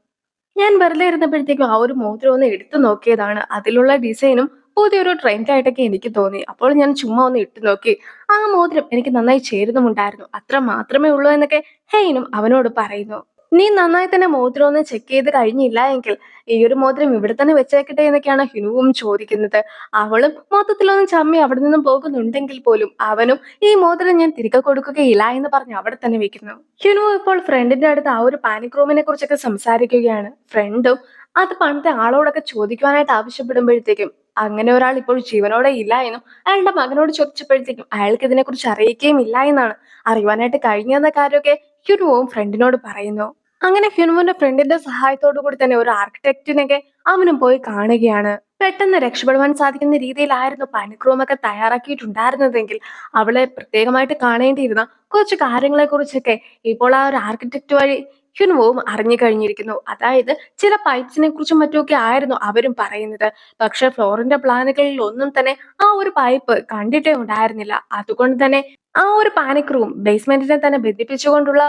ഞാൻ വെറുതെ ഇരുന്നപ്പോഴത്തേക്കും ആ ഒരു മോതിരം ഒന്ന് എടുത്തു നോക്കിയതാണ്. അതിലുള്ള ഡിസൈനും പുതിയൊരു ട്രെൻഡ് ആയിട്ടൊക്കെ എനിക്ക് തോന്നി. അപ്പോൾ ഞാൻ ചുമ്മാ ഒന്ന് ഇട്ട് നോക്കി. ആ മോതിരം എനിക്ക് നന്നായി ചേരുന്നുമുണ്ടായിരുന്നു. അത്ര മാത്രമേ ഉള്ളൂ എന്നൊക്കെ ഹെയ്നും അവനോട് പറയുന്നു. നീ നന്നായി തന്നെ മോതിരം ഒന്ന് ചെക്ക് ചെയ്ത് കഴിഞ്ഞില്ല എങ്കിൽ ഈ ഒരു മോതിരം ഇവിടെ തന്നെ വെച്ചേക്കട്ടെ എന്നൊക്കെയാണ് ഹിനുവും ചോദിക്കുന്നത്. അവളും മൊത്തത്തിലൊന്നും ചമ്മി അവിടെ നിന്നും പോകുന്നുണ്ടെങ്കിൽ പോലും അവനും ഈ മോതിരം ഞാൻ തിരികെ കൊടുക്കുകയില്ല എന്ന് പറഞ്ഞ് അവിടെ തന്നെ വെക്കുന്നു. ഹിനു ഇപ്പോൾ ഫ്രണ്ടിന്റെ അടുത്ത് ആ ഒരു പാനിക് റൂമിനെ കുറിച്ചൊക്കെ സംസാരിക്കുകയാണ്. ഫ്രണ്ടും അത് പണ്ടത്തെ ആളോടൊക്കെ ചോദിക്കുവാനായിട്ട് ആവശ്യപ്പെടുമ്പോഴത്തേക്കും അങ്ങനെ ഒരാൾ ഇപ്പോൾ ജീവനോടെ ഇല്ല എന്നും അയാളുടെ മകനോട് ചോദിച്ചപ്പോഴത്തേക്കും അയാൾക്ക് ഇതിനെക്കുറിച്ച് അറിയിക്കുകയും ഇല്ല എന്നാണ് അറിയുവാനായിട്ട് കഴിഞ്ഞെന്ന കാര്യമൊക്കെ ഹ്യുനുവും ഫ്രണ്ടിനോട് പറയുന്നു. അങ്ങനെ ഹ്യുനുവിന്റെ ഫ്രണ്ടിന്റെ സഹായത്തോടു കൂടി തന്നെ ഒരു ആർക്കിടെക്റ്റിനൊക്കെ അവനും പോയി കാണുകയാണ്. പെട്ടെന്ന് രക്ഷപ്പെടുവാൻ സാധിക്കുന്ന രീതിയിലായിരുന്നു പാനിക് റൂമൊക്കെ തയ്യാറാക്കിയിട്ടുണ്ടായിരുന്നതെങ്കിൽ അവളെ പ്രത്യേകമായിട്ട് കാണേണ്ടിയിരുന്ന കുറച്ച് കാര്യങ്ങളെ കുറിച്ചൊക്കെ ഇപ്പോൾ ആ ഒരു ആർക്കിടെക്ട് വഴി ഹ്യുനുവും അറിഞ്ഞു കഴിഞ്ഞിരിക്കുന്നു. അതായത് ചില പൈപ്സിനെ കുറിച്ചും മറ്റുമൊക്കെ ആയിരുന്നു അവരും പറയുന്നത്. പക്ഷെ ഫ്ലോറിന്റെ പ്ലാനുകളിൽ ഒന്നും തന്നെ ആ ഒരു പൈപ്പ് കണ്ടിട്ടേ ഉണ്ടായിരുന്നില്ല. അതുകൊണ്ട് തന്നെ ആ ഒരു പാനിക് റൂം ബേസ്മെന്റിനെ തന്നെ ബന്ധിപ്പിച്ചുകൊണ്ടുള്ള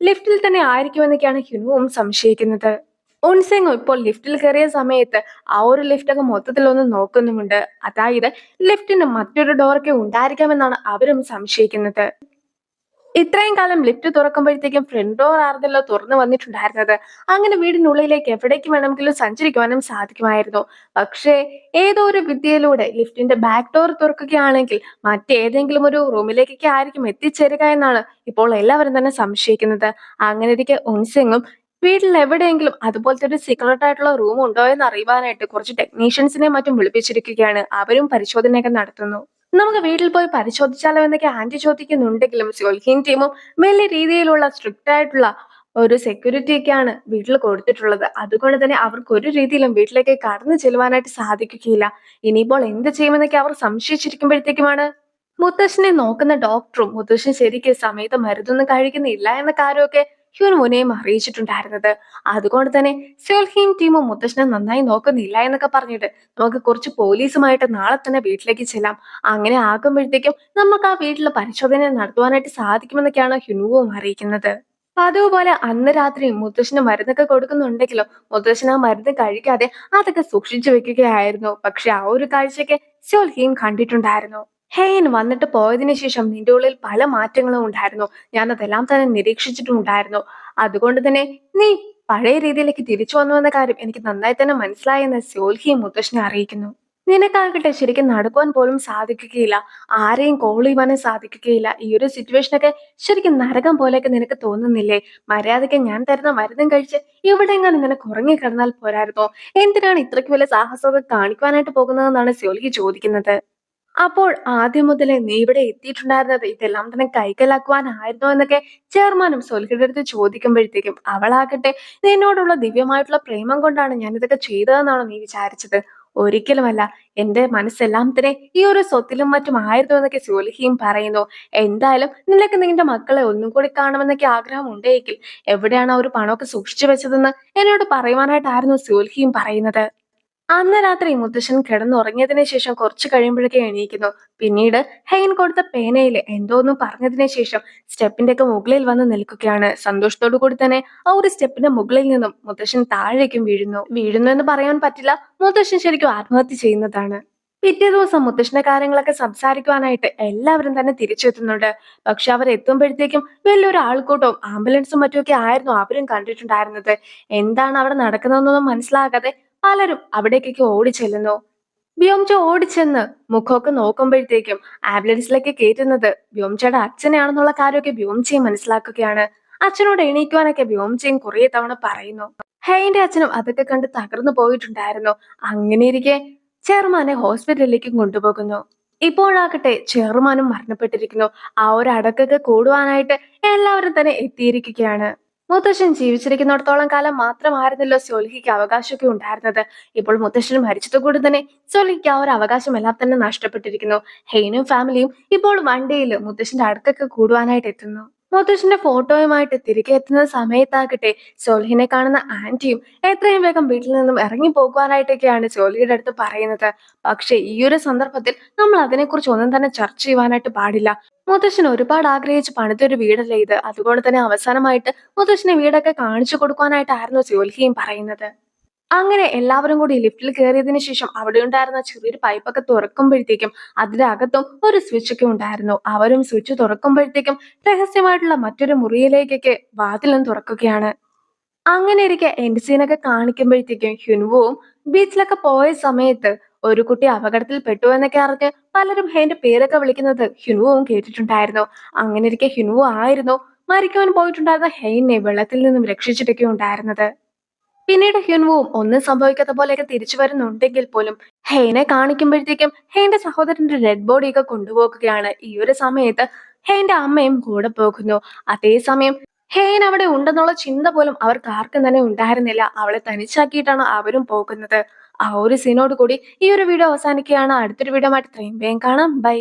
ലിഫ്റ്റിൽ തന്നെ ആയിരിക്കുമെന്നൊക്കെയാണ് ഹിനുവും സംശയിക്കുന്നത്. ഉൻസെങ് ഇപ്പോൾ ലിഫ്റ്റിൽ കയറിയ സമയത്ത് ആ ഒരു ലിഫ്റ്റ് ഒക്കെ മൊത്തത്തിൽ ഒന്ന് നോക്കുന്നുമുണ്ട്. അതായത് ലിഫ്റ്റിന് മറ്റൊരു ഡോറൊക്കെ ഉണ്ടായിരിക്കാമെന്നാണ് അവരും സംശയിക്കുന്നത്. ഇത്രയും കാലം ലിഫ്റ്റ് തുറക്കുമ്പോഴത്തേക്കും ഫ്രണ്ട് ഡോർ ആയിരുന്നല്ലോ തുറന്നു വന്നിട്ടുണ്ടായിരുന്നത്. അങ്ങനെ വീടിനുള്ളിലേക്ക് എവിടേക്ക് വേണമെങ്കിലും സഞ്ചരിക്കുവാനും സാധിക്കുമായിരുന്നു. പക്ഷേ ഏതോ ഒരു വിദ്യയിലൂടെ ലിഫ്റ്റിന്റെ ബാക്ക് ഡോർ തുറക്കുകയാണെങ്കിൽ മറ്റേതെങ്കിലും ഒരു റൂമിലേക്കൊക്കെ ആയിരിക്കും എത്തിച്ചേരുക എന്നാണ് ഇപ്പോൾ എല്ലാവരും തന്നെ സംശയിക്കുന്നത്. അങ്ങനെ ഇരിക്കെ ഉൻസിങ്ങും വീട്ടിൽ എവിടെയെങ്കിലും അതുപോലത്തെ ഒരു സീക്രട്ട് ആയിട്ടുള്ള റൂം ഉണ്ടോ എന്ന് അറിയുവാനായിട്ട് കുറച്ച് ടെക്നീഷ്യൻസിനെ മറ്റും വിളിപ്പിച്ചിരിക്കുകയാണ്. അവരും പരിശോധനയൊക്കെ നടത്തുന്നു. നമുക്ക് വീട്ടിൽ പോയി പരിശോധിച്ചാലോ എന്നൊക്കെ ആന്റി ചോദിക്കുന്നുണ്ടെങ്കിലും സോൽഹീൻ ടീമും വലിയ രീതിയിലുള്ള സ്ട്രിക്റ്റ് ആയിട്ടുള്ള ഒരു സെക്യൂരിറ്റി ഒക്കെയാണ് വീട്ടിൽ കൊടുത്തിട്ടുള്ളത്. അതുകൊണ്ട് തന്നെ അവർക്ക് ഒരു രീതിയിലും വീട്ടിലേക്ക് കടന്നു ചെല്ലുവാനായിട്ട് സാധിക്കുകയില്ല. ഇനിയിപ്പോൾ എന്ത് ചെയ്യുമെന്നൊക്കെ അവർ സംശയിച്ചിരിക്കുമ്പോഴത്തേക്കുമാണ് മുത്തശ്ശനെ നോക്കുന്ന ഡോക്ടറും മുത്തശ്ശൻ ശരിക്ക് സമയത്ത് മരുന്നൊന്നും കഴിക്കുന്നില്ല എന്ന കാര്യമൊക്കെ ഹ്യൂനുവിനെയും അറിയിച്ചിട്ടുണ്ടായിരുന്നത്. അതുകൊണ്ട് തന്നെ സോൽഹീൻ ടീമും മുത്തശ്ശനെ നന്നായി നോക്കുന്നില്ല എന്നൊക്കെ പറഞ്ഞിട്ട് നമുക്ക് കുറച്ച് പോലീസുമായിട്ട് നാളെ തന്നെ വീട്ടിലേക്ക് ചെല്ലാം. അങ്ങനെ ആകുമ്പോഴത്തേക്കും നമുക്ക് ആ വീട്ടിൽ പരിശോധന നടത്തുവാനായിട്ട് സാധിക്കുമെന്നൊക്കെയാണ് ഹിനുവും അറിയിക്കുന്നത്. അതുപോലെ അന്ന് രാത്രി മുത്തശ്ശന് മരുന്നൊക്കെ കൊടുക്കുന്നുണ്ടെങ്കിലും മുത്തശ്ശൻ ആ മരുന്ന് കഴിക്കാതെ അതൊക്കെ സൂക്ഷിച്ചു വെക്കുകയായിരുന്നു. പക്ഷെ ആ ഒരു കാഴ്ചയൊക്കെ സോൽഹീൻ കണ്ടിട്ടുണ്ടായിരുന്നു. ഹെയ്ൻ വന്നിട്ട് പോയതിനു ശേഷം നിന്റെ ഉള്ളിൽ പല മാറ്റങ്ങളും ഉണ്ടായിരുന്നു. ഞാൻ അതെല്ലാം തന്നെ നിരീക്ഷിച്ചിട്ടുണ്ടായിരുന്നു. അതുകൊണ്ട് തന്നെ നീ പഴയ രീതിയിലേക്ക് തിരിച്ചു വന്നു എന്ന കാര്യം എനിക്ക് നന്നായി തന്നെ മനസ്സിലായെന്ന് സോൽഹിയും മുത്തശ്ശനെ അറിയിക്കുന്നു. നിനക്കാകട്ടെ ശരിക്കും നടക്കുവാൻ പോലും സാധിക്കുകയില്ല. ആരെയും കോൾ ചെയ്യുവാനും സാധിക്കുകയില്ല. ഈ ഒരു സിറ്റുവേഷനൊക്കെ ശരിക്കും നരകം പോലെയൊക്കെ നിനക്ക് തോന്നുന്നില്ലേ? മര്യാദയ്ക്ക് ഞാൻ തരുന്ന മരുന്നും കഴിച്ച് എവിടെയെങ്ങാനും നിനക്ക് ഉറങ്ങിക്കിടന്നാൽ പോരായിരുന്നോ? എന്തിനാണ് ഇത്രയ്ക്ക് വലിയ സാഹസമൊക്കെ കാണിക്കുവാനായിട്ട് പോകുന്നതെന്നാണ് സോൽഹി ചോദിക്കുന്നത്. അപ്പോൾ ആദ്യം മുതലേ നീ ഇവിടെ എത്തിയിട്ടുണ്ടായിരുന്നത് ഇതെല്ലാം തന്നെ കൈക്കലാക്കുവാനായിരുന്നോ എന്നൊക്കെ ചെയർമാനും സൊൽഹിയുടെ അടുത്ത് ചോദിക്കുമ്പോഴത്തേക്കും അവളാകട്ടെ നിന്നോടുള്ള ദിവ്യമായിട്ടുള്ള പ്രേമം കൊണ്ടാണ് ഞാൻ ഇതൊക്കെ ചെയ്തതെന്നാണോ നീ വിചാരിച്ചത്? ഒരിക്കലുമല്ല. എന്റെ മനസ്സെല്ലാം തന്നെ ഈ ഒരു സ്വത്തിലും മറ്റും ആയിരുന്നു എന്നൊക്കെ സോൽഹിയും പറയുന്നു. എന്തായാലും നിനക്ക് നിന്റെ മക്കളെ ഒന്നും കൂടി കാണുമെന്നൊക്കെ ആഗ്രഹം ഉണ്ടെങ്കിൽ എവിടെയാണ് ആ ഒരു പണമൊക്കെ സൂക്ഷിച്ചു വെച്ചതെന്ന് എന്നോട് പറയുവാനായിട്ടായിരുന്നു സോൽഹിയും പറയുന്നത്. അന്ന് രാത്രി മുത്തശ്ശൻ കിടന്നുറങ്ങിയതിനു ശേഷം കുറച്ചു കഴിയുമ്പോഴേക്കും എണീക്കുന്നു. പിന്നീട് ഹെയ്ൻ കൊടുത്ത പേനയിൽ എന്തോന്നും പറഞ്ഞതിന് ശേഷം സ്റ്റെപ്പിന്റെ ഒക്കെ മുകളിൽ വന്ന് നിൽക്കുകയാണ്. സന്തോഷത്തോടു കൂടി തന്നെ ആ ഒരു സ്റ്റെപ്പിന്റെ മുകളിൽ നിന്നും മുത്തശ്ശൻ താഴേക്കും വീഴുന്നു എന്ന് പറയാൻ പറ്റില്ല. മുത്തശ്ശൻ ശരിക്കും ആത്മഹത്യ ചെയ്യുന്നതാണ്. പിറ്റേ ദിവസം മുത്തശ്ശന്റെ കാര്യങ്ങളൊക്കെ സംസാരിക്കുവാനായിട്ട് എല്ലാവരും തന്നെ തിരിച്ചെത്തുന്നുണ്ട്. പക്ഷെ അവർ എത്തുമ്പോഴത്തേക്കും വലിയൊരു ആൾക്കൂട്ടവും ആംബുലൻസും മറ്റുമൊക്കെ ആയിരുന്നു അവരും കണ്ടിട്ടുണ്ടായിരുന്നത്. എന്താണ് അവിടെ നടക്കുന്നതെന്നൊന്നും മനസ്സിലാകാതെ പലരും അവിടേക്കൊക്കെ ഓടിച്ചെല്ലുന്നു. വ്യോംച ഓടിച്ചെന്ന് മുഖമൊക്കെ നോക്കുമ്പോഴത്തേക്കും ആംബുലൻസിലേക്ക് കയറ്റുന്നത് വ്യോംചയുടെ അച്ഛനെയാണെന്നുള്ള കാര്യമൊക്കെ വ്യോംചയും മനസ്സിലാക്കുകയാണ്. അച്ഛനോട് എണീക്കുവാനൊക്കെ വ്യോംചയും കുറെ തവണ പറയുന്നു. ഹെയ്ന്റെ അച്ഛനും അതൊക്കെ കണ്ട് തകർന്നു പോയിട്ടുണ്ടായിരുന്നു. അങ്ങനെയിരിക്കെ ചെയർമാനെ ഹോസ്പിറ്റലിലേക്ക് കൊണ്ടുപോകുന്നു. ഇപ്പോഴാകട്ടെ ചെയർമാനും മരണപ്പെട്ടിരിക്കുന്നു. ആ ഒരു അടക്കൊക്കെ കൂടുവാനായിട്ട് എല്ലാവരും തന്നെ എത്തിയിരിക്കുകയാണ്. മുത്തശ്ശൻ ജീവിച്ചിരിക്കുന്നിടത്തോളം കാലം മാത്രമായിരുന്നല്ലോ സോൽഹിക്ക് അവകാശമൊക്കെ ഉണ്ടായിരുന്നത്. ഇപ്പോൾ മുത്തശ്ശൻ മരിച്ചതുകൊണ്ട് തന്നെ സോൽഹിക്ക് ആ ഒരു അവകാശം എല്ലാം തന്നെ നഷ്ടപ്പെട്ടിരിക്കുന്നു. ഹെയ്നും ഫാമിലിയും ഇപ്പോൾ വണ്ടിയിൽ മുത്തശ്ശന്റെ അടുക്കൊക്കെ കൂടുവാനായിട്ട് എത്തുന്നു. മുത്തശ്ശന്റെ ഫോട്ടോയുമായിട്ട് തിരികെ എത്തുന്ന സമയത്താകട്ടെ സോൽഹിനെ കാണുന്ന ആന്റിയും എത്രയും വേഗം വീട്ടിൽ നിന്നും ഇറങ്ങി പോകുവാനായിട്ടൊക്കെയാണ് സോൽഹിയുടെ അടുത്ത് പറയുന്നത്. പക്ഷെ ഈ ഒരു സന്ദർഭത്തിൽ നമ്മൾ അതിനെക്കുറിച്ച് ഒന്നും തന്നെ ചർച്ച ചെയ്യുവാനായിട്ട് പാടില്ല. മുത്തശ്ശൻ ഒരുപാട് ആഗ്രഹിച്ച് പണിതൊരു വീടല്ലേ ഇത്. അതുകൊണ്ട് തന്നെ അവസാനമായിട്ട് മുത്തശ്ശന് വീടൊക്കെ കാണിച്ചു കൊടുക്കാനായിട്ടായിരുന്നു സോൽഹിയും പറയുന്നത്. അങ്ങനെ എല്ലാവരും കൂടി ലിഫ്റ്റിൽ കയറിയതിനു ശേഷം അവിടെ ഉണ്ടായിരുന്ന ചെറിയൊരു പൈപ്പൊക്കെ തുറക്കുമ്പോഴത്തേക്കും അതിന്റെ അകത്തും ഒരു സ്വിച്ച് ഒക്കെ ഉണ്ടായിരുന്നു. അവരും സ്വിച്ച് തുറക്കുമ്പോഴത്തേക്കും രഹസ്യമായിട്ടുള്ള മറ്റൊരു മുറിയിലേക്കൊക്കെ വാതിലും തുറക്കുകയാണ്. അങ്ങനെ ഇരിക്കെ എൻഡ് സീനൊക്കെ കാണിക്കുമ്പോഴത്തേക്കും ഹ്യുൻവുവും ബീച്ചിലൊക്കെ പോയ സമയത്ത് ഒരു കുട്ടി അപകടത്തിൽ പെട്ടു എന്നൊക്കെ അറിഞ്ഞ് പലരും ഹേന്റെ പേരൊക്കെ വിളിക്കുന്നത് ഹ്യുൻവുവും കേട്ടിട്ടുണ്ടായിരുന്നു. അങ്ങനെ ഇരിക്കെ ഹ്യുൻവു ആയിരുന്നു മരിക്കുവാൻ പോയിട്ടുണ്ടായിരുന്ന ഹെയിനെ വെള്ളത്തിൽ നിന്നും രക്ഷിച്ചിട്ടൊക്കെ ഉണ്ടായിരുന്നത്. പിന്നീട് ഹ്യുൻവുവും ഒന്നും സംഭവിക്കാത്ത പോലെയൊക്കെ തിരിച്ചു വരുന്നുണ്ടെങ്കിൽ പോലും ഹെയ്നെ കാണിക്കുമ്പോഴത്തേക്കും ഹെയ്ന്റെ സഹോദരന്റെ ഡെഡ് ബോഡി ഒക്കെ കൊണ്ടുപോകുകയാണ്. ഈ ഒരു സമയത്ത് ഹെയ്ന്റെ അമ്മയും കൂടെ പോകുന്നു. അതേസമയം ഹെയ്ൻ അവിടെ ഉണ്ടെന്നുള്ള ചിന്ത പോലും അവർക്ക് ആർക്കും തന്നെ ഉണ്ടായിരുന്നില്ല. അവളെ തനിച്ചാക്കിയിട്ടാണ് അവരും പോകുന്നത്. ആ ഒരു സീനോട് കൂടി ഈ ഒരു വീഡിയോ അവസാനിക്കുകയാണ്. അടുത്തൊരു വീഡിയോ ആയിട്ട് ഇത്രയും വേഗം കാണാം. ബൈ.